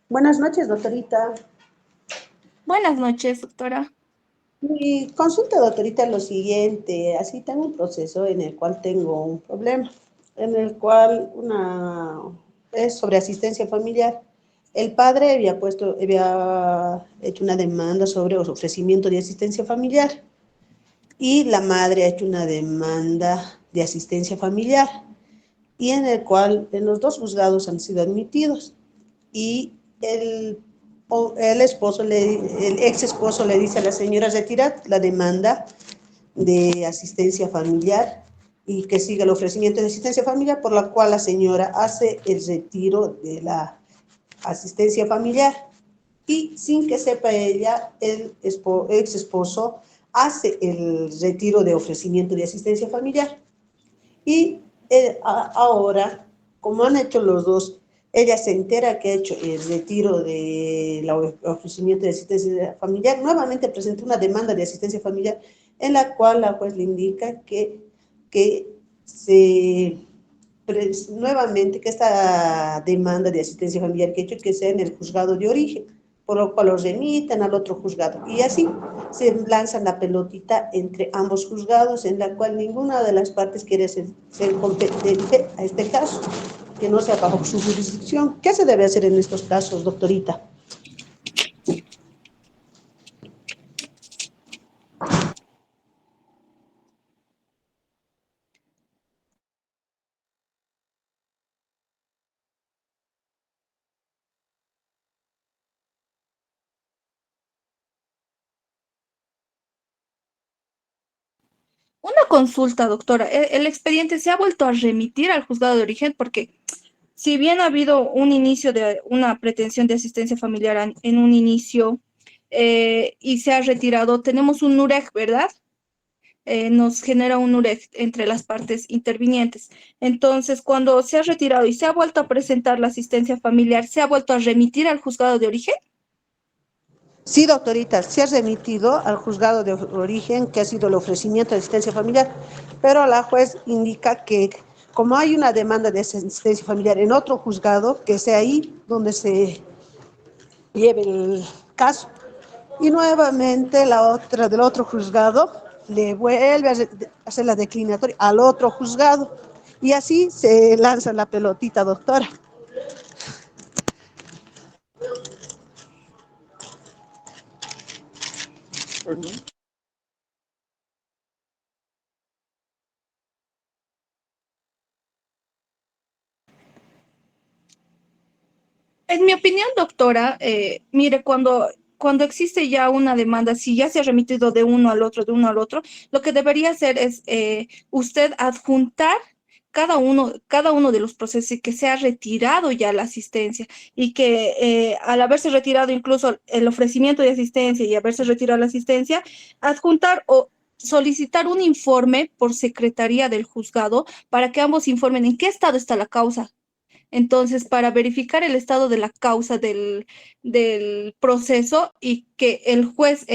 Buenas noches, doctorita. Buenas noches, doctora. Mi consulta, doctorita, es lo siguiente. Así tengo un proceso en el cual tengo un problema, en el cual es sobre asistencia familiar. El padre había hecho una demanda sobre ofrecimiento de asistencia familiar y la madre ha hecho una demanda de asistencia familiar y en el cual en los dos juzgados han sido admitidos y el ex esposo le dice a la señora retirar la demanda de asistencia familiar y que siga el ofrecimiento de asistencia familiar, por la cual la señora hace el retiro de la asistencia familiar y sin que sepa ella, el ex esposo hace el retiro de ofrecimiento de asistencia familiar. Y ahora, como han hecho los dos, ella se entera que ha hecho el retiro de ofrecimiento de asistencia familiar, nuevamente presenta una demanda de asistencia familiar en la cual la juez le indica que nuevamente que esta demanda de asistencia familiar que ha hecho que sea en el juzgado de origen, por lo cual lo remiten al otro juzgado. Y así se lanza la pelotita entre ambos juzgados, en la cual ninguna de las partes quiere ser competente a este caso, que no sea bajo su jurisdicción. ¿Qué se debe hacer en estos casos, doctorita? Una consulta, doctora. El expediente se ha vuelto a remitir al juzgado de origen porque si bien ha habido un inicio de una pretensión de asistencia familiar en un inicio y se ha retirado, tenemos un NUREG, ¿verdad? Nos genera un NUREG entre las partes intervinientes. Entonces, cuando se ha retirado y se ha vuelto a presentar la asistencia familiar, ¿se ha vuelto a remitir al juzgado de origen? Sí, doctorita, se ha remitido al juzgado de origen, que ha sido el ofrecimiento de asistencia familiar, pero la juez indica que como hay una demanda de asistencia familiar en otro juzgado, que sea ahí donde se lleve el caso. Y nuevamente la otra del otro juzgado le vuelve a hacer la declinatoria al otro juzgado. Y así se lanza la pelotita, doctora. En mi opinión, doctora, mire, cuando existe ya una demanda, si ya se ha remitido de uno al otro, de uno al otro, lo que debería hacer es usted adjuntar cada uno de los procesos y que se ha retirado ya la asistencia y que al haberse retirado incluso el ofrecimiento de asistencia y haberse retirado la asistencia, adjuntar o solicitar un informe por secretaría del juzgado para que ambos informen en qué estado está la causa. Entonces, para verificar el estado de la causa del proceso y que el juez,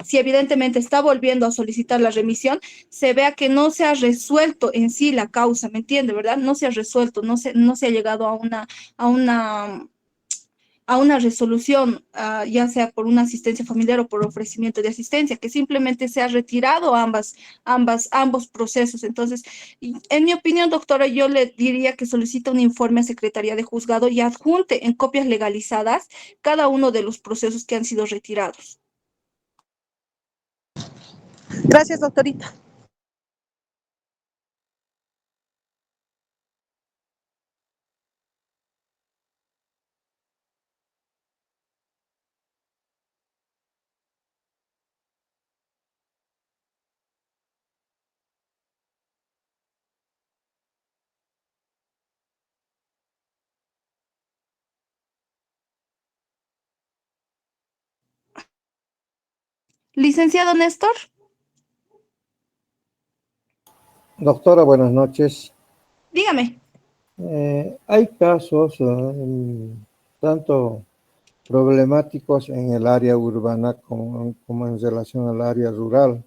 si evidentemente está volviendo a solicitar la remisión, se vea que no se ha resuelto en sí la causa, ¿me entiende, verdad? No se ha resuelto, no se ha llegado a una, a una resolución, ya sea por una asistencia familiar o por ofrecimiento de asistencia, que simplemente se ha retirado ambos procesos. Entonces, en mi opinión, doctora, yo le diría que solicite un informe a Secretaría de Juzgado y adjunte en copias legalizadas cada uno de los procesos que han sido retirados. Gracias, doctorita. Licenciado Néstor, Doctora, buenas noches. dígame. Hay casos tanto problemáticos en el área urbana como en relación al área rural.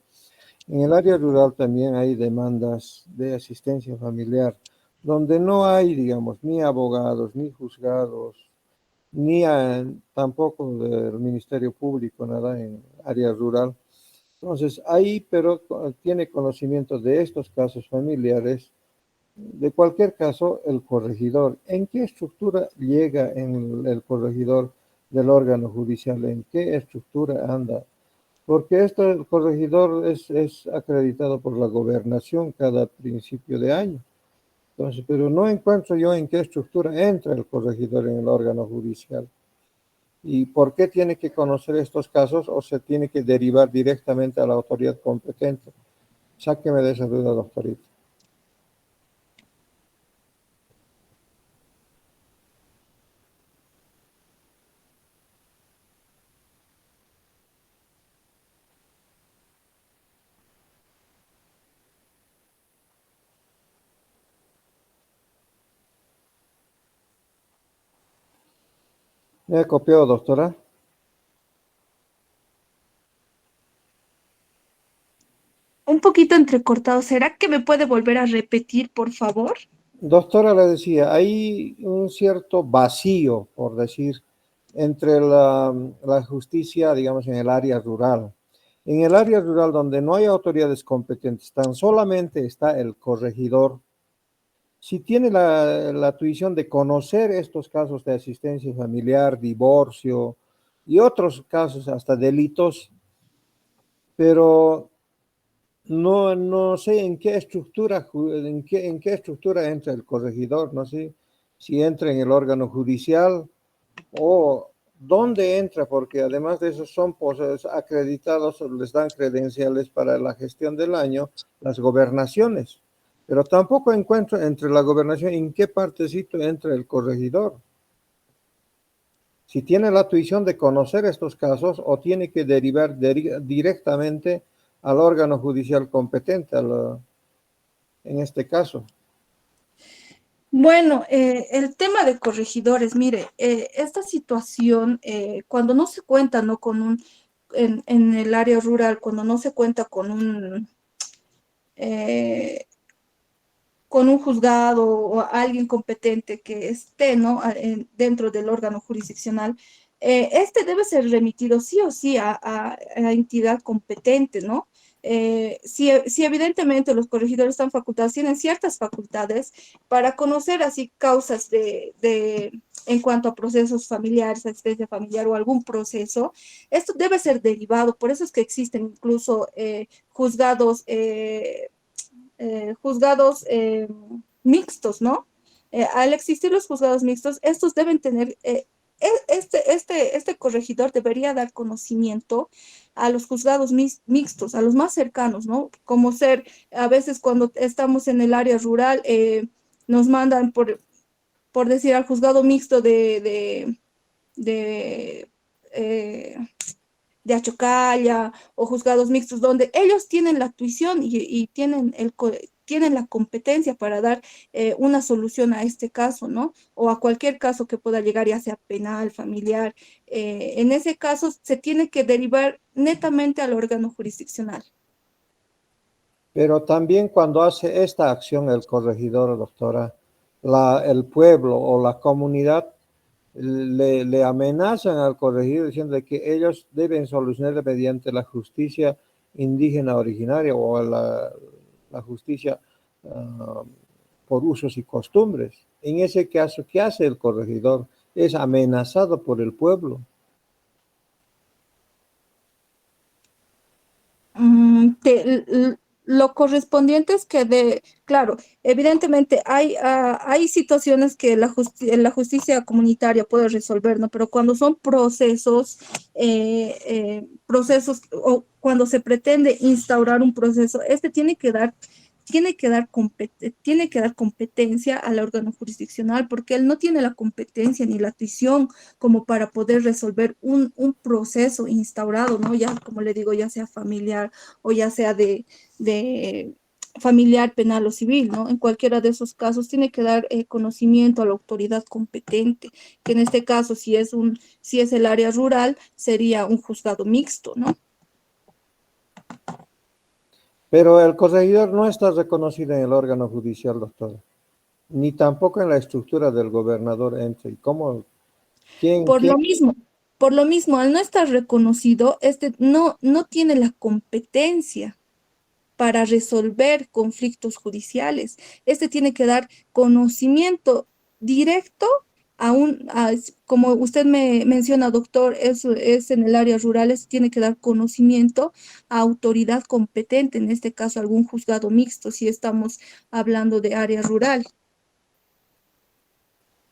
En el área rural también hay demandas de asistencia familiar, donde no hay, digamos, ni abogados, ni juzgados, ni tampoco del Ministerio Público, nada en área rural. Entonces, ahí, pero tiene conocimiento de estos casos familiares De cualquier caso, el corregidor, ¿en qué estructura llega en el corregidor del órgano judicial? ¿En qué estructura anda? Porque el corregidor es acreditado por la gobernación cada principio de año. Entonces, pero no encuentro yo en qué estructura entra el corregidor en el órgano judicial. ¿Y por qué tiene que conocer estos casos o se tiene que derivar directamente a la autoridad competente? Sáqueme de esa duda, doctorita. ¿Me ha copiado, doctora? Un poquito entrecortado. ¿Será que me puede volver a repetir, por favor? Doctora, le decía, hay un cierto vacío, por decir, entre la justicia, digamos, en el área rural. En el área rural, donde no hay autoridades competentes, tan solamente está el corregidor. Si tiene la tuición de conocer estos casos de asistencia familiar, divorcio y otros casos, hasta delitos, pero no sé en qué estructura, en qué estructura entra el corregidor, no sé si entra en el órgano judicial o dónde entra, porque además de eso son pues, acreditados, les dan credenciales para la gestión del año, las gobernaciones. Pero tampoco encuentro entre la gobernación en qué partecito entra el corregidor. Si tiene la tuición de conocer estos casos o tiene que derivar directamente al órgano judicial competente, en este caso. Bueno, el tema de corregidores, mire, esta situación, cuando no se cuenta, ¿no? En el área rural, cuando no se cuenta eh, con un juzgado o alguien competente que esté, ¿no? Dentro del órgano jurisdiccional, este debe ser remitido sí o sí a la entidad competente, ¿no? Si evidentemente los corregidores están facultados, tienen ciertas facultades para conocer así causas en cuanto a procesos familiares, asistencia familiar o algún proceso, esto debe ser derivado, por eso es que existen incluso juzgados mixtos, ¿no? Al existir los juzgados mixtos, estos deben tener, este corregidor debería dar conocimiento a los juzgados mixtos, a los más cercanos, ¿no? Como ser, a veces cuando estamos en el área rural, nos mandan por decir al juzgado mixto de, eh, de Achocalla o juzgados mixtos, donde ellos tienen la tuición y tienen la competencia para dar una solución a este caso, ¿no? O a cualquier caso que pueda llegar, ya sea penal, familiar. En ese caso, se tiene que derivar netamente al órgano jurisdiccional. Pero también cuando hace esta acción el corregidor, doctora, el pueblo o la comunidad le amenazan al corregidor diciendo que ellos deben solucionar mediante la justicia indígena originaria o la justicia uh, por usos y costumbres. En ese caso, ¿qué hace el corregidor? Es amenazado por el pueblo. Lo correspondiente es claro, evidentemente hay situaciones que la justicia comunitaria puede resolver, ¿no? Pero cuando son procesos o cuando se pretende instaurar un proceso, este tiene que dar competencia al órgano jurisdiccional porque él no tiene la competencia ni la tuición como para poder resolver un proceso instaurado, ¿no? Ya, como le digo, ya sea familiar o ya sea de familiar, penal o civil, ¿no? En cualquiera de esos casos tiene que dar conocimiento a la autoridad competente, que en este caso, si es el área rural, sería un juzgado mixto, ¿no? Pero el corregidor no está reconocido en el órgano judicial, doctor, ni tampoco en la estructura del gobernador entra. ¿Y cómo? ¿Quién, Por quién? lo mismo, por lo mismo, al no estar reconocido, este no tiene la competencia para resolver conflictos judiciales. Este tiene que dar conocimiento directo como usted me menciona, doctor, eso es en el área rural, tiene que dar conocimiento a autoridad competente, en este caso algún juzgado mixto, si estamos hablando de área rural.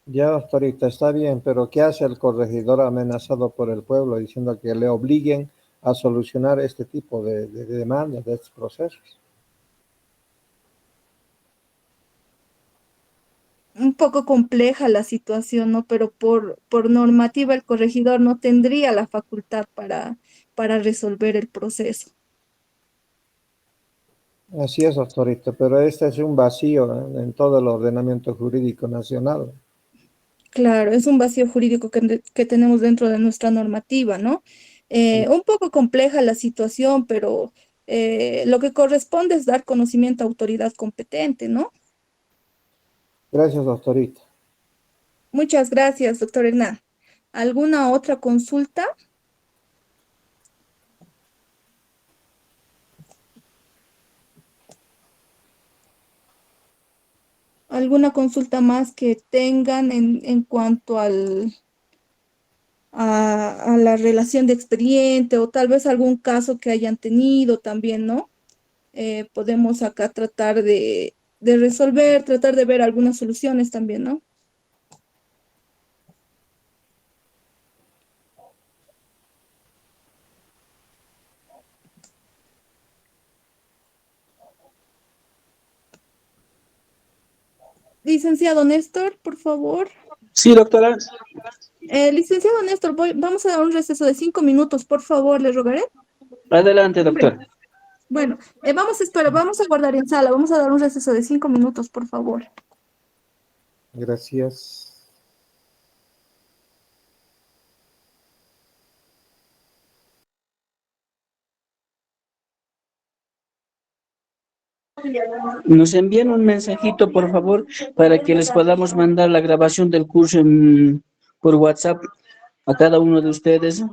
Ya, doctorita, está bien, pero ¿qué hace el corregidor amenazado por el pueblo diciendo que le obliguen a solucionar este tipo de demandas, de estos procesos? Un poco compleja la situación, ¿no? Pero por normativa el corregidor no tendría la facultad para resolver el proceso. Así es, doctorita, pero este es un vacío en todo el ordenamiento jurídico nacional. Claro, es un vacío jurídico que tenemos dentro de nuestra normativa, ¿no? Un poco compleja la situación, pero lo que corresponde es dar conocimiento a autoridad competente, ¿no? Gracias, doctorita. Muchas gracias, doctor Hernán. ¿Alguna otra consulta? ¿Alguna consulta más que tengan en cuanto a la relación de expediente o tal vez algún caso que hayan tenido también, ¿no? Podemos acá tratar de resolver, tratar de ver algunas soluciones también, ¿no? Licenciado Néstor, por favor. Sí, doctora. Licenciado Néstor, vamos a dar un receso de 5 minutos, por favor, le rogaré. Adelante, Bueno, doctor. bueno, vamos a esperar, vamos a guardar en sala, vamos a dar un receso de 5 minutos, por favor. Gracias. Nos envían un mensajito, por favor, para que les podamos mandar la grabación del curso por WhatsApp a cada uno de ustedes.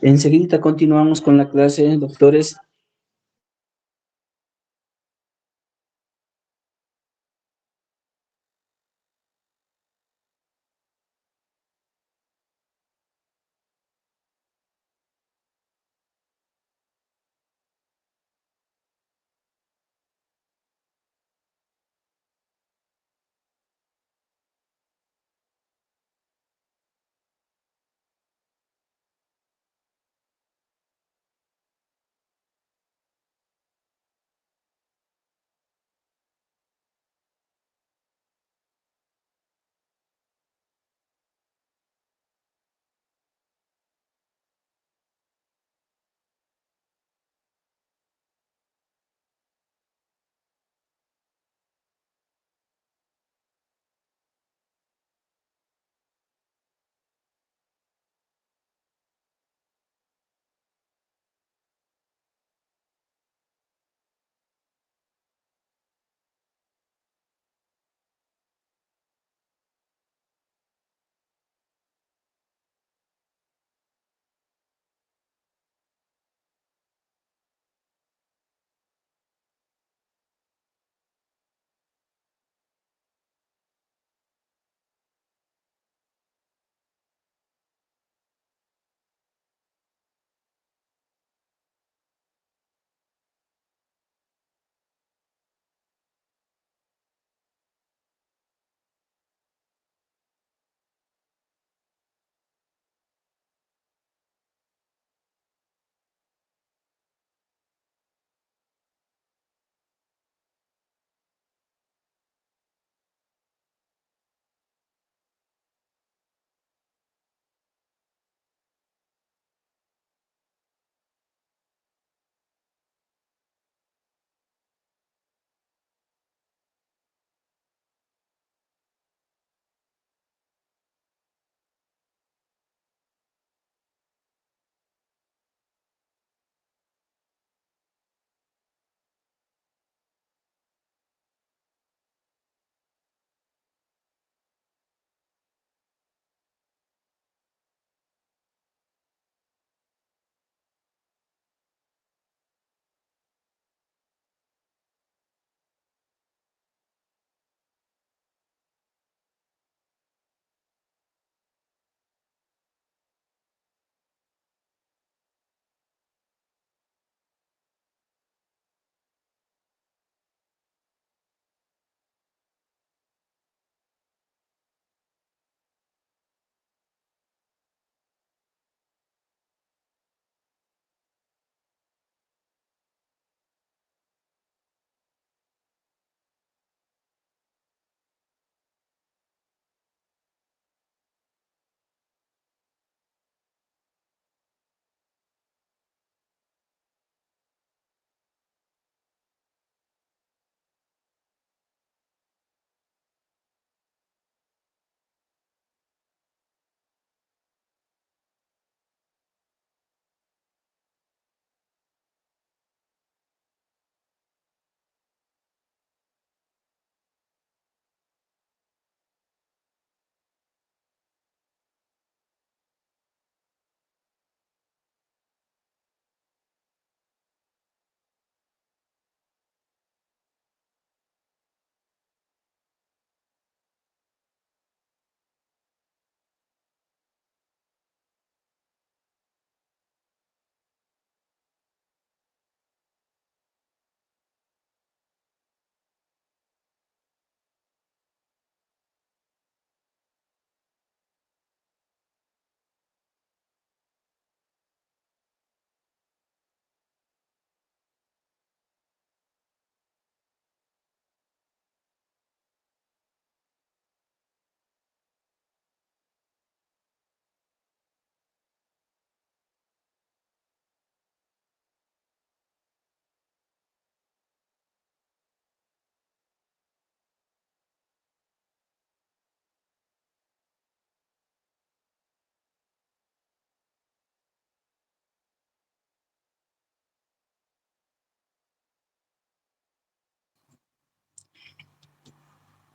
Enseguida continuamos con la clase, doctores.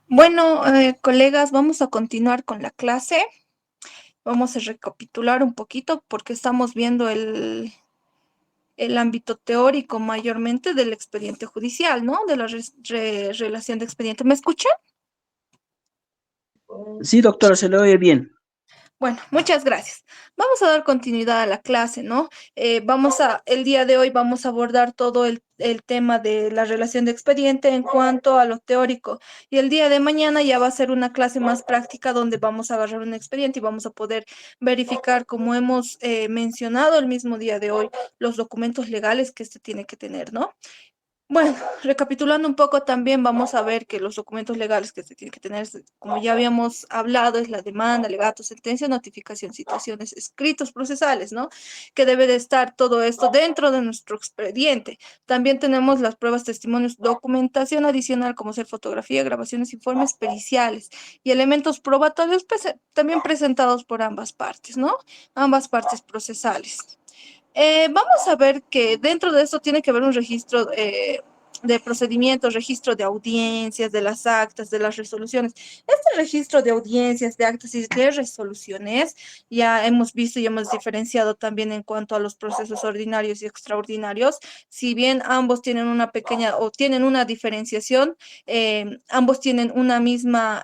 Bueno, colegas, vamos a continuar con la clase. Vamos a recapitular un poquito porque estamos viendo el ámbito teórico mayormente del expediente judicial, ¿no? De la relación de expediente. ¿Me escuchan? Sí, doctora, se le oye bien. Bueno, muchas gracias. Vamos a dar continuidad a la clase, ¿no? El día de hoy vamos a abordar todo el tema de la relación de expediente en cuanto a lo teórico. Y el día de mañana ya va a ser una clase más práctica donde vamos a agarrar un expediente y vamos a poder verificar, como hemos mencionado el mismo día de hoy, los documentos legales que este tiene que tener, ¿no? Bueno, recapitulando un poco también vamos a ver que los documentos legales que se tienen que tener, como ya habíamos hablado, es la demanda, alegato, sentencia, notificación, citaciones, escritos procesales, ¿no? Que debe de estar todo esto dentro de nuestro expediente. También tenemos las pruebas, testimonios, documentación adicional como ser fotografía, grabaciones, informes periciales y elementos probatorios también presentados por ambas partes, ¿no? Ambas partes procesales. Vamos a ver que dentro de esto tiene que haber un registro de procedimientos, registro de audiencias, de las actas, de las resoluciones. Este registro de audiencias, de actas y de resoluciones, ya hemos visto y hemos diferenciado también en cuanto a los procesos ordinarios y extraordinarios. Si bien ambos tienen una pequeña o tienen una diferenciación, ambos tienen una misma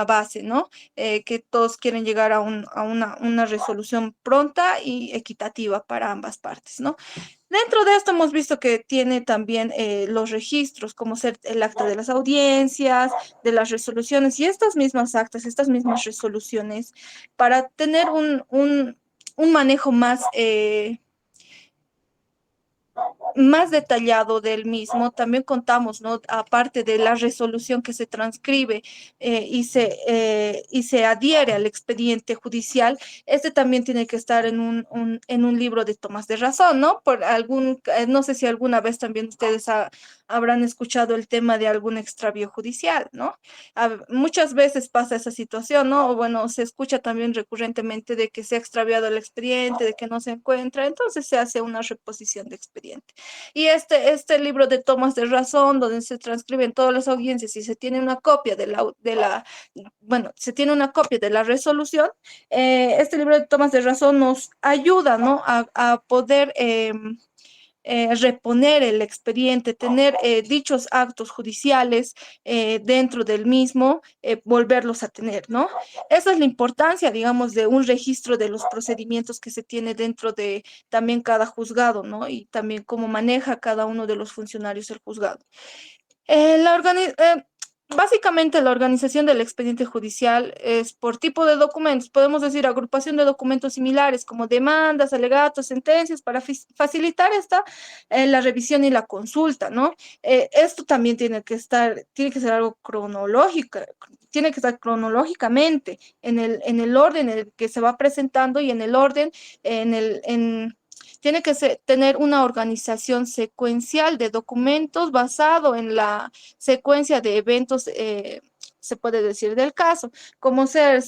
base, ¿no? Que todos quieren llegar a una resolución pronta y equitativa para ambas partes, ¿no? Dentro de esto hemos visto que tiene también los registros, como ser el acta de las audiencias, de las resoluciones y estas mismas actas, estas mismas resoluciones, para tener un manejo más detallado del mismo, también contamos, ¿no? Aparte de la resolución que se transcribe y se adhiere al expediente judicial, este también tiene que estar en en un libro de tomas de razón, ¿no? No sé si alguna vez también ustedes habrán escuchado el tema de algún extravío judicial, ¿no? Muchas veces pasa esa situación, ¿no? O bueno, se escucha también recurrentemente de que se ha extraviado el expediente, de que no se encuentra, entonces se hace una reposición de expediente. Y este libro de tomas de razón, donde se transcriben todas las audiencias y se tiene una copia bueno, se tiene una copia de la resolución, este libro de tomas de razón nos ayuda, ¿no? A poder reponer el expediente, tener dichos actos judiciales dentro del mismo, volverlos a tener, ¿no? Esa es la importancia, digamos, de un registro de los procedimientos que se tiene dentro de también cada juzgado, ¿no? Y también cómo maneja cada uno de los funcionarios el juzgado. Básicamente la organización del expediente judicial es por tipo de documentos. Podemos decir agrupación de documentos similares como demandas, alegatos, sentencias para facilitar la revisión y la consulta, ¿no? Esto también tiene que ser algo cronológico, tiene que estar cronológicamente en el orden en el que se va presentando y en el orden en el, en tiene que tener una organización secuencial de documentos basado en la secuencia de eventos, se puede decir, del caso. Como se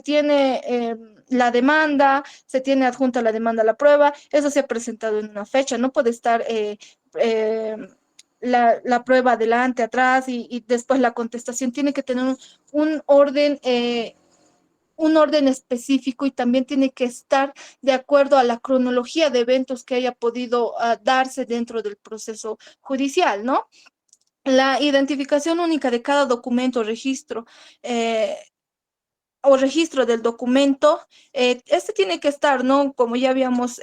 tiene la demanda, se tiene adjunta la demanda a la prueba, eso se ha presentado en una fecha, no puede estar eh, la prueba adelante, atrás y después la contestación. Tiene que tener un orden. Un orden específico y también tiene que estar de acuerdo a la cronología de eventos que haya podido darse dentro del proceso judicial, ¿no? La identificación única de cada documento, registro eh, o registro del documento, este tiene que estar, ¿no? Como ya habíamos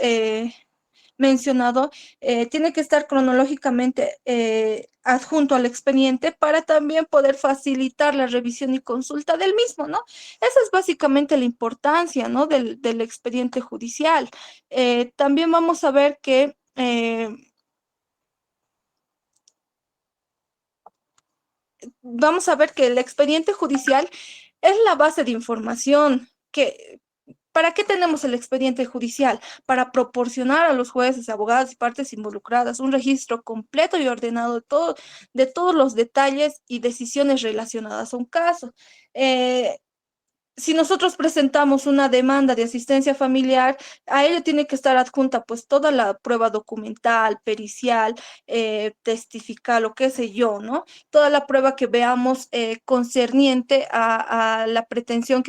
mencionado, tiene que estar cronológicamente adjunto al expediente para también poder facilitar la revisión y consulta del mismo, ¿no? Esa es básicamente la importancia, ¿no? Del expediente judicial. También vamos a ver que el expediente judicial es la base de información que ¿para qué tenemos el expediente judicial? Para proporcionar a los jueces, abogados y partes involucradas un registro completo y ordenado de todos los detalles y decisiones relacionadas a un caso. Si nosotros presentamos una demanda de asistencia familiar, a ello tiene que estar adjunta pues toda la prueba documental, pericial, testifical o qué sé yo, ¿no? Toda la prueba que veamos concerniente a la pretensión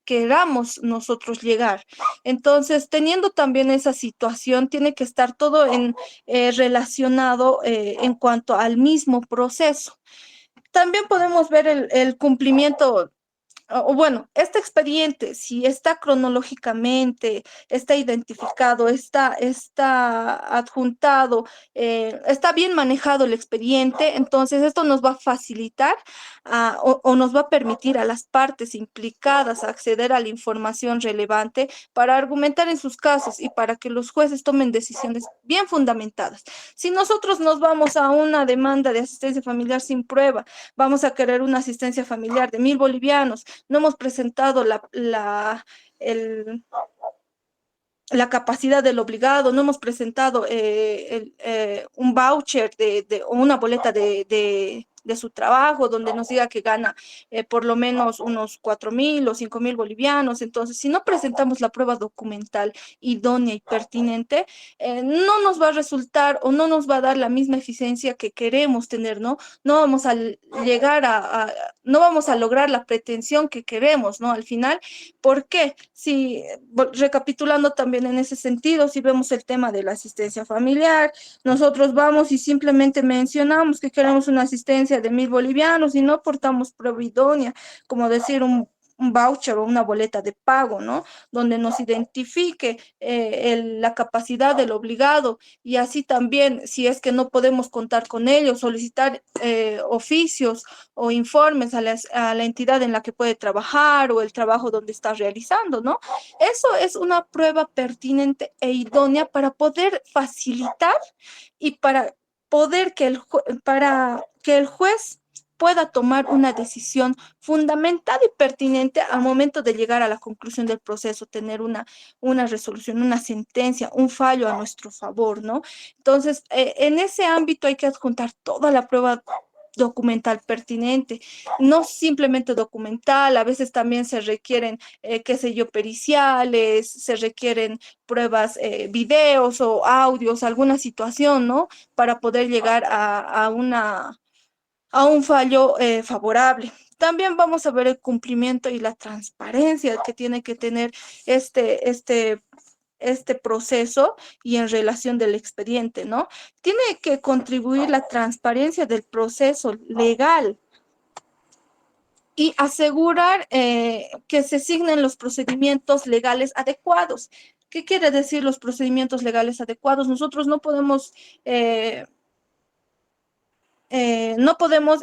queramos nosotros llegar. Entonces, teniendo también esa situación, tiene que estar todo relacionado en cuanto al mismo proceso. También podemos ver el cumplimiento o bueno, este expediente, si está cronológicamente, está identificado, está adjuntado, está bien manejado el expediente, entonces esto nos va a facilitar o nos va a permitir a las partes implicadas acceder a la información relevante para argumentar en sus casos y para que los jueces tomen decisiones bien fundamentadas. Si nosotros nos vamos a una demanda de asistencia familiar sin prueba, vamos a querer una asistencia familiar de 1.000 bolivianos, no hemos presentado el- la capacidad del obligado, no hemos presentado un voucher o una boleta de su trabajo donde nos diga que gana por lo menos unos 4.000 o 5.000 bolivianos. Entonces, si no presentamos la prueba documental idónea y pertinente, no nos va a resultar o no nos va a dar la misma eficiencia que queremos tener, ¿no? No vamos a llegar no vamos a lograr la pretensión que queremos, ¿no? Al final, ¿por qué? Si, recapitulando también en ese sentido, si vemos el tema de la asistencia familiar, nosotros vamos y simplemente mencionamos que queremos una asistencia de 1.000 bolivianos y no aportamos prueba idónea, como decir un voucher o una boleta de pago, ¿no? Donde nos identifique la capacidad del obligado y así también, si es que no podemos contar con ellos, solicitar oficios o informes a la entidad en la que puede trabajar o el trabajo donde está realizando, ¿no? Eso es una prueba pertinente e idónea para poder facilitar y para poder para que el juez pueda tomar una decisión fundamentada y pertinente al momento de llegar a la conclusión del proceso, tener una resolución, una sentencia, un fallo a nuestro favor, ¿no? Entonces, en ese ámbito hay que adjuntar toda la prueba documental pertinente, no simplemente documental, a veces también se requieren, qué sé yo, periciales, se requieren pruebas, videos o audios, alguna situación, ¿no? Para poder llegar a un fallo favorable. También vamos a ver el cumplimiento y la transparencia que tiene que tener este, este este proceso y en relación del expediente, ¿no? Tiene que contribuir la transparencia del proceso legal y asegurar que se signen los procedimientos legales adecuados. ¿Qué quiere decir los procedimientos legales adecuados? Nosotros no podemos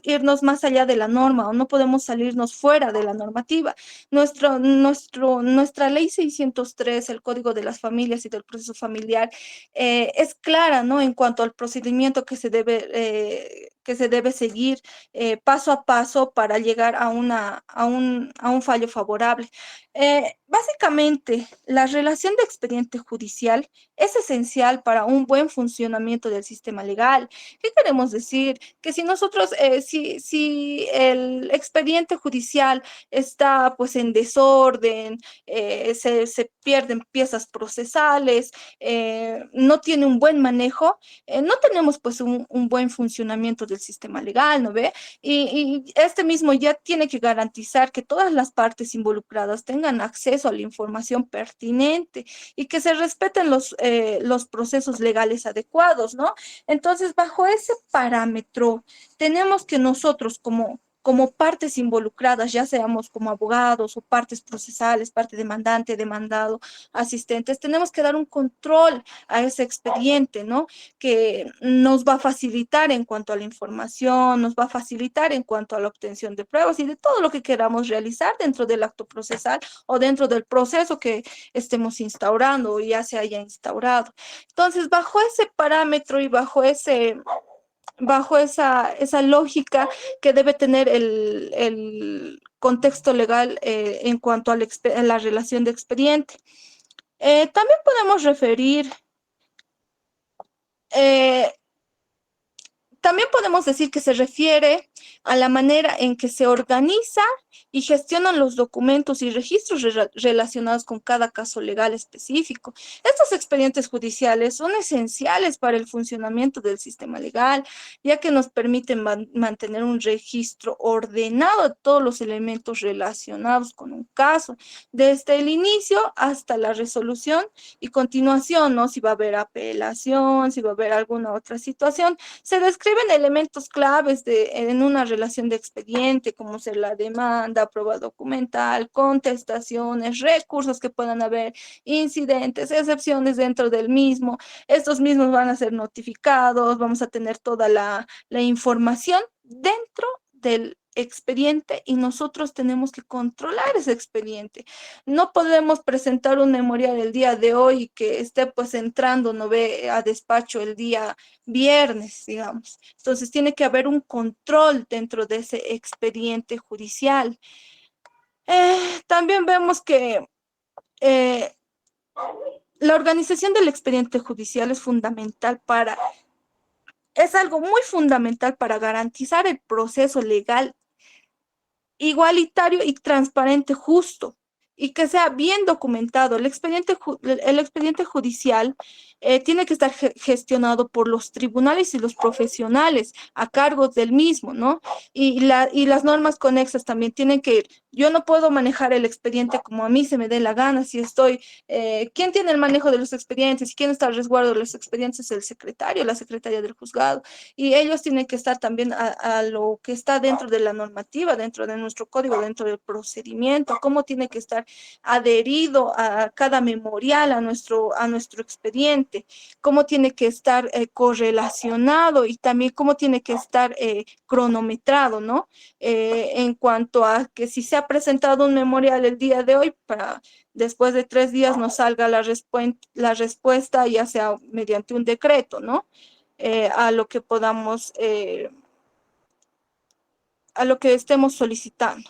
irnos más allá de la norma o no podemos salirnos fuera de la normativa. Nuestra ley 603, el Código de las Familias y del Proceso Familiar, es clara, ¿no? En cuanto al procedimiento que se debe seguir paso a paso para llegar a un fallo favorable. Básicamente, la relación de expediente judicial es esencial para un buen funcionamiento del sistema legal. ¿Qué queremos decir? Que si nosotros, si el expediente judicial está pues en desorden, se pierden piezas procesales, no tiene un buen manejo, no tenemos pues un buen funcionamiento del sistema legal, ¿no ve? Y este mismo ya tiene que garantizar que todas las partes involucradas tengan acceso a la información pertinente y que se respeten los procesos legales adecuados, ¿no? Entonces, bajo ese parámetro, tenemos que nosotros como partes involucradas, ya seamos como abogados o partes procesales, parte demandante, demandado, asistentes, tenemos que dar un control a ese expediente, ¿no? Que nos va a facilitar en cuanto a la información, nos va a facilitar en cuanto a la obtención de pruebas y de todo lo que queramos realizar dentro del acto procesal o dentro del proceso que estemos instaurando o ya se haya instaurado. Entonces, bajo ese parámetro y bajo esa lógica que debe tener el contexto legal en cuanto a la relación de expediente. También podemos referir, eh, También podemos decir que se refiere a la manera en que se organiza y gestionan los documentos y registros relacionados con cada caso legal específico. Estos expedientes judiciales son esenciales para el funcionamiento del sistema legal, ya que nos permiten mantener un registro ordenado de todos los elementos relacionados con un caso, desde el inicio hasta la resolución y continuación, ¿no? Si va a haber apelación, si va a haber alguna otra situación. Se describen elementos claves en una relación de expediente, como ser la demanda, prueba documental, contestaciones, recursos que puedan haber, incidentes, excepciones dentro del mismo. Estos mismos van a ser notificados, vamos a tener toda la información dentro del expediente y nosotros tenemos que controlar ese expediente. No podemos presentar un memorial el día de hoy y que esté pues entrando, no ve a despacho el día viernes, digamos. Entonces tiene que haber un control dentro de ese expediente judicial. También vemos que eh, la organización del expediente judicial es algo muy fundamental para garantizar el proceso legal igualitario y transparente, justo, y que sea bien documentado. El expediente judicial tiene que estar gestionado por los tribunales y los profesionales a cargo del mismo, ¿no? Y las normas conexas también tienen que ir. Yo no puedo manejar el expediente como a mí se me dé la gana, si estoy, ¿quién tiene el manejo de los expedientes? ¿Quién está al resguardo de los expedientes? Es el secretario, la secretaria del juzgado, y ellos tienen que estar también a lo que está dentro de la normativa, dentro de nuestro código, dentro del procedimiento, cómo tiene que estar adherido a cada memorial, a nuestro expediente, cómo tiene que estar correlacionado y también cómo tiene que estar cronometrado, ¿no? En cuanto a que si se ha presentado un memorial el día de hoy, para después de 3 días nos salga la respuesta, ya sea mediante un decreto, ¿no? A lo que podamos, a lo que estemos solicitando.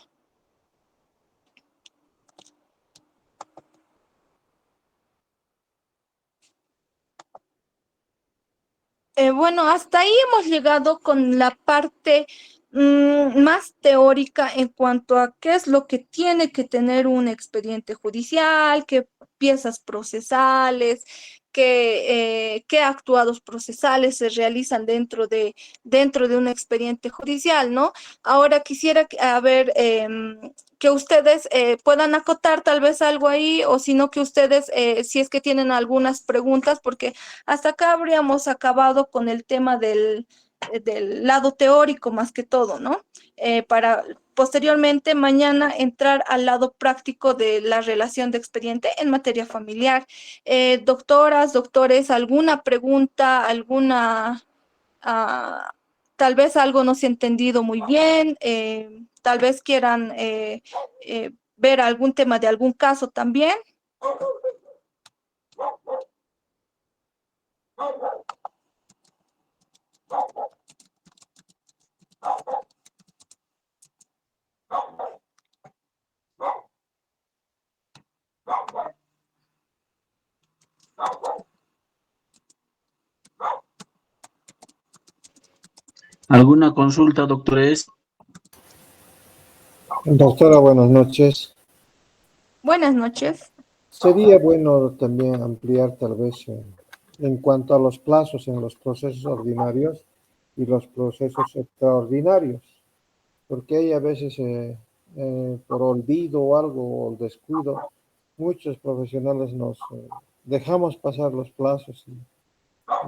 Bueno, hasta ahí hemos llegado con la parte más teórica en cuanto a qué es lo que tiene que tener un expediente judicial, qué piezas procesales, qué actuados procesales se realizan dentro de un expediente judicial, ¿no? Ahora quisiera que ustedes puedan acotar tal vez algo ahí, o si no que ustedes, si es que tienen algunas preguntas, porque hasta acá habríamos acabado con el tema del lado teórico más que todo, ¿no? Para posteriormente mañana entrar al lado práctico de la relación de expediente en materia familiar. Doctoras, doctores, ¿alguna pregunta, ah, tal vez algo no se ha entendido muy bien, tal vez quieran ver algún tema de algún caso también? ¿Alguna consulta, doctores? Doctora, buenas noches. Buenas noches. Sería bueno también ampliar tal vez en cuanto a los plazos en los procesos ordinarios y los procesos extraordinarios, porque hay a veces por olvido o algo o descuido, muchos profesionales nos dejamos pasar los plazos y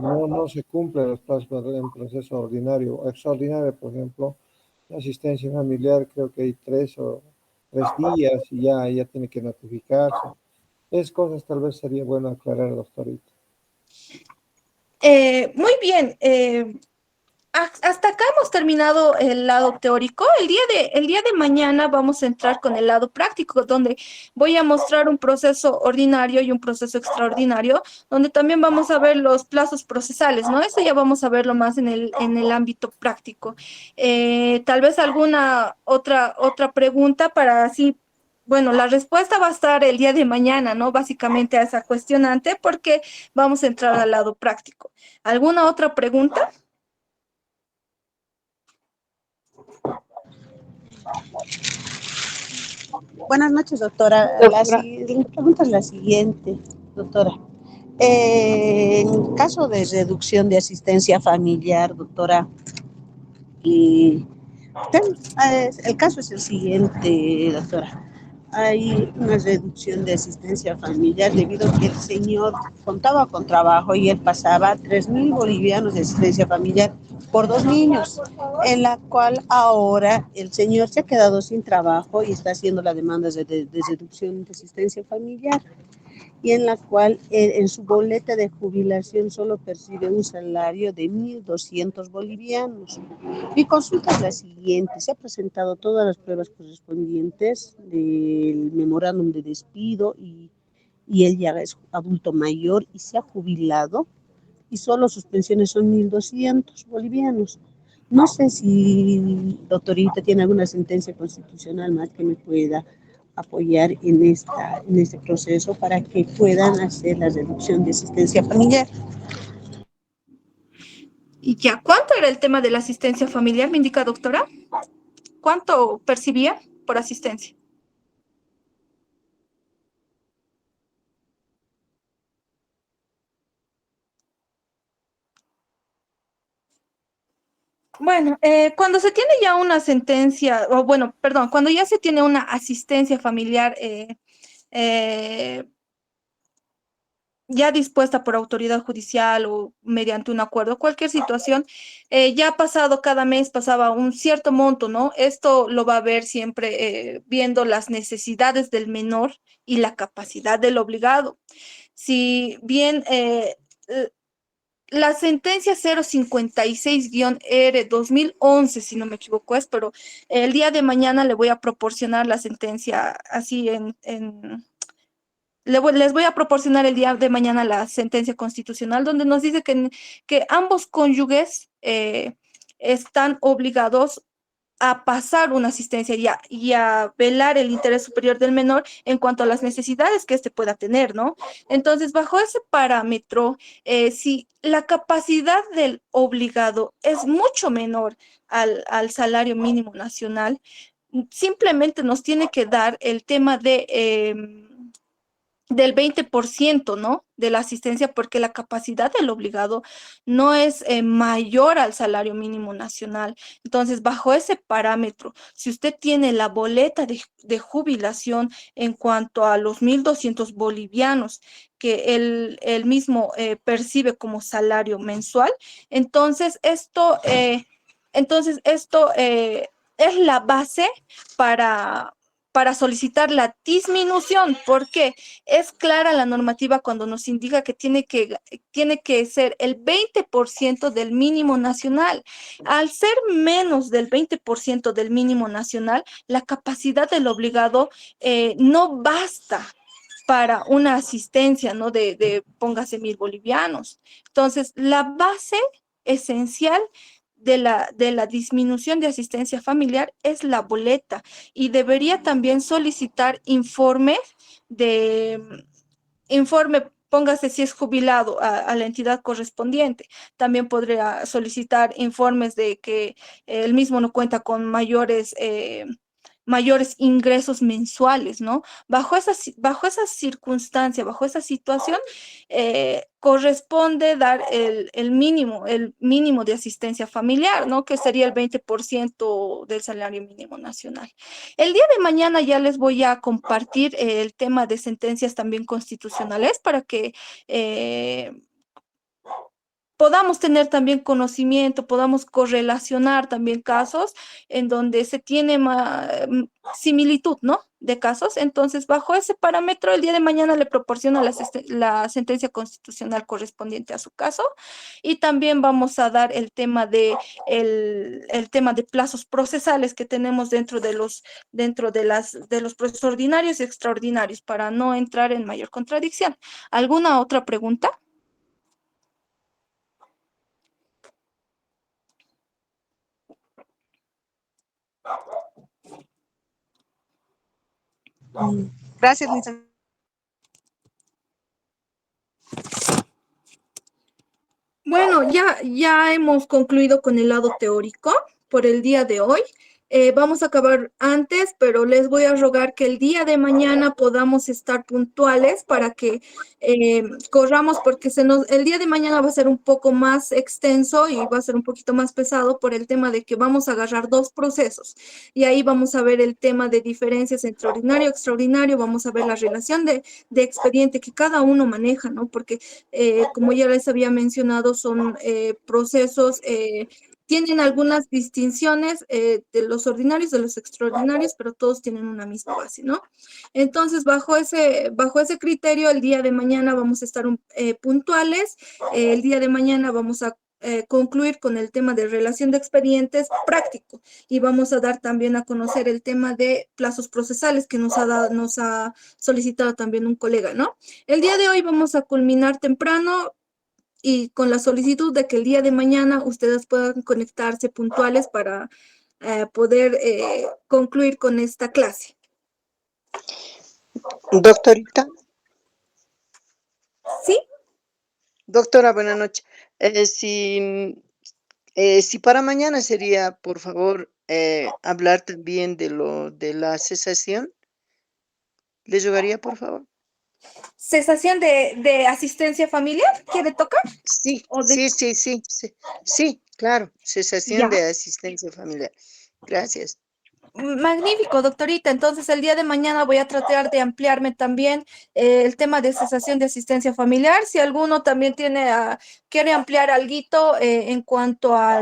no se cumplen los plazos en proceso ordinario o extraordinario. Por ejemplo, la asistencia familiar creo que hay 3 días y ya tiene que notificarse. Es cosas tal vez sería bueno aclarar, doctorita. Muy bien. Hasta acá hemos terminado el lado teórico. El día de mañana vamos a entrar con el lado práctico, donde voy a mostrar un proceso ordinario y un proceso extraordinario, donde también vamos a ver los plazos procesales, ¿no? Eso ya vamos a verlo más en el ámbito práctico. Tal vez alguna otra pregunta para así. Bueno, la respuesta va a estar el día de mañana, ¿no? Básicamente a esa cuestionante, porque vamos a entrar al lado práctico. ¿Alguna otra pregunta? Buenas noches, doctora. Doctora, Mi pregunta es la siguiente, doctora. En caso de reducción de asistencia familiar, doctora, y el caso es el siguiente, doctora. Hay una reducción de asistencia familiar debido a que el señor contaba con trabajo y él pasaba 3.000 bolivianos de asistencia familiar por 2 niños, en la cual ahora el señor se ha quedado sin trabajo y está haciendo la demanda de reducción de asistencia familiar y en la cual en su boleta de jubilación solo percibe un salario de 1.200 bolivianos. Mi consulta es la siguiente: se ha presentado todas las pruebas correspondientes del memorándum de despido y él ya es adulto mayor y se ha jubilado y solo sus pensiones son 1.200 bolivianos. No sé si, doctorita, tiene alguna sentencia constitucional más que me pueda apoyar en este proceso para que puedan hacer la reducción de asistencia familiar. ¿Y ya cuánto era el tema de la asistencia familiar, me indica, doctora? ¿Cuánto percibía por asistencia? Bueno, cuando se tiene ya una sentencia, o bueno, perdón, cuando ya se tiene una asistencia familiar eh, ya dispuesta por autoridad judicial o mediante un acuerdo, cualquier situación, ya ha pasado cada mes, pasaba un cierto monto, ¿no? Esto lo va a ver siempre viendo las necesidades del menor y la capacidad del obligado. Si bien la sentencia 056-R 2011, si no me equivoco, pero el día de mañana le voy a proporcionar la sentencia así les voy a proporcionar el día de mañana la sentencia constitucional donde nos dice que ambos cónyuges están obligados a pasar una asistencia y a velar el interés superior del menor en cuanto a las necesidades que éste pueda tener, ¿no? Entonces, bajo ese parámetro, si la capacidad del obligado es mucho menor al salario mínimo nacional, simplemente nos tiene que dar el tema del 20%, ¿no? De la asistencia, porque la capacidad del obligado no es mayor al salario mínimo nacional. Entonces, bajo ese parámetro, si usted tiene la boleta de jubilación en cuanto a los 1.200 bolivianos que él mismo percibe como salario mensual, entonces esto es la base para para solicitar la disminución. ¿Por qué? Es clara la normativa cuando nos indica que tiene que ser el 20% del mínimo nacional. Al ser menos del 20% del mínimo nacional, la capacidad del obligado no basta para una asistencia, ¿no? Póngase 1.000 bolivianos. Entonces, la base esencial de la disminución de asistencia familiar es la boleta y debería también solicitar informe, póngase si es jubilado a la entidad correspondiente. También podría solicitar informes de que él mismo no cuenta con mayores ingresos mensuales, ¿no? Bajo esa circunstancia, bajo esa situación, corresponde dar el mínimo de asistencia familiar, ¿no? Que sería el 20% del salario mínimo nacional. El día de mañana ya les voy a compartir el tema de sentencias también constitucionales para que podamos tener también conocimiento, podamos correlacionar también casos en donde se tiene similitud, ¿no? De casos. Entonces, bajo ese parámetro, el día de mañana le proporciona la sentencia constitucional correspondiente a su caso y también vamos a dar el tema de plazos procesales que tenemos dentro de los procesos ordinarios y extraordinarios para no entrar en mayor contradicción. ¿Alguna otra pregunta? Gracias, licenciada. Bueno, ya hemos concluido con el lado teórico por el día de hoy. Vamos a acabar antes, pero les voy a rogar que el día de mañana podamos estar puntuales para que corramos, porque el día de mañana va a ser un poco más extenso y va a ser un poquito más pesado por el tema de que vamos a agarrar dos procesos. Y ahí vamos a ver el tema de diferencias entre ordinario y extraordinario, vamos a ver la relación de expediente que cada uno maneja, ¿no? Porque, como ya les había mencionado, son procesos tienen algunas distinciones de los ordinarios, de los extraordinarios, pero todos tienen una misma base, ¿no? Entonces, bajo ese criterio, el día de mañana vamos a estar puntuales. El día de mañana vamos a concluir con el tema de relación de expedientes práctico y vamos a dar también a conocer el tema de plazos procesales que nos ha solicitado también un colega, ¿no? El día de hoy vamos a culminar temprano y con la solicitud de que el día de mañana ustedes puedan conectarse puntuales para poder concluir con esta clase. Doctorita, ¿Sí? doctora, buenas noches. Si para mañana sería, por favor, hablar también de la cesación, ¿le llegaría, por favor? ¿Cesación de asistencia familiar? ¿Quiere tocar? Sí, ¿O de sí, claro, cesación ya? de asistencia familiar. Gracias. Magnífico, doctorita. Entonces, el día de mañana voy a tratar de ampliarme también el tema de cesación de asistencia familiar. Si alguno también quiere ampliar alguito en cuanto a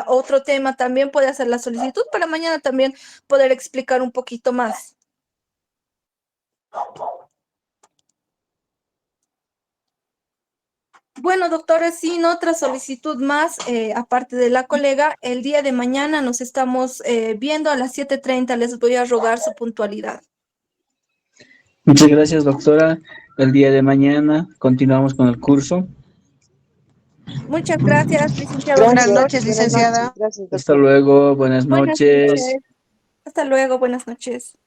otro tema, también puede hacer la solicitud para mañana también poder explicar un poquito más. Bueno, doctora, sin otra solicitud más, aparte de la colega, el día de mañana nos estamos viendo a las 7:30. Les voy a rogar su puntualidad. Muchas gracias, doctora. El día de mañana continuamos con el curso. Muchas gracias, licenciado. Buenas Gracias. noches, licenciada. Gracias, Hasta doctor. luego, buenas Buenas noches. noches. Hasta luego, buenas noches.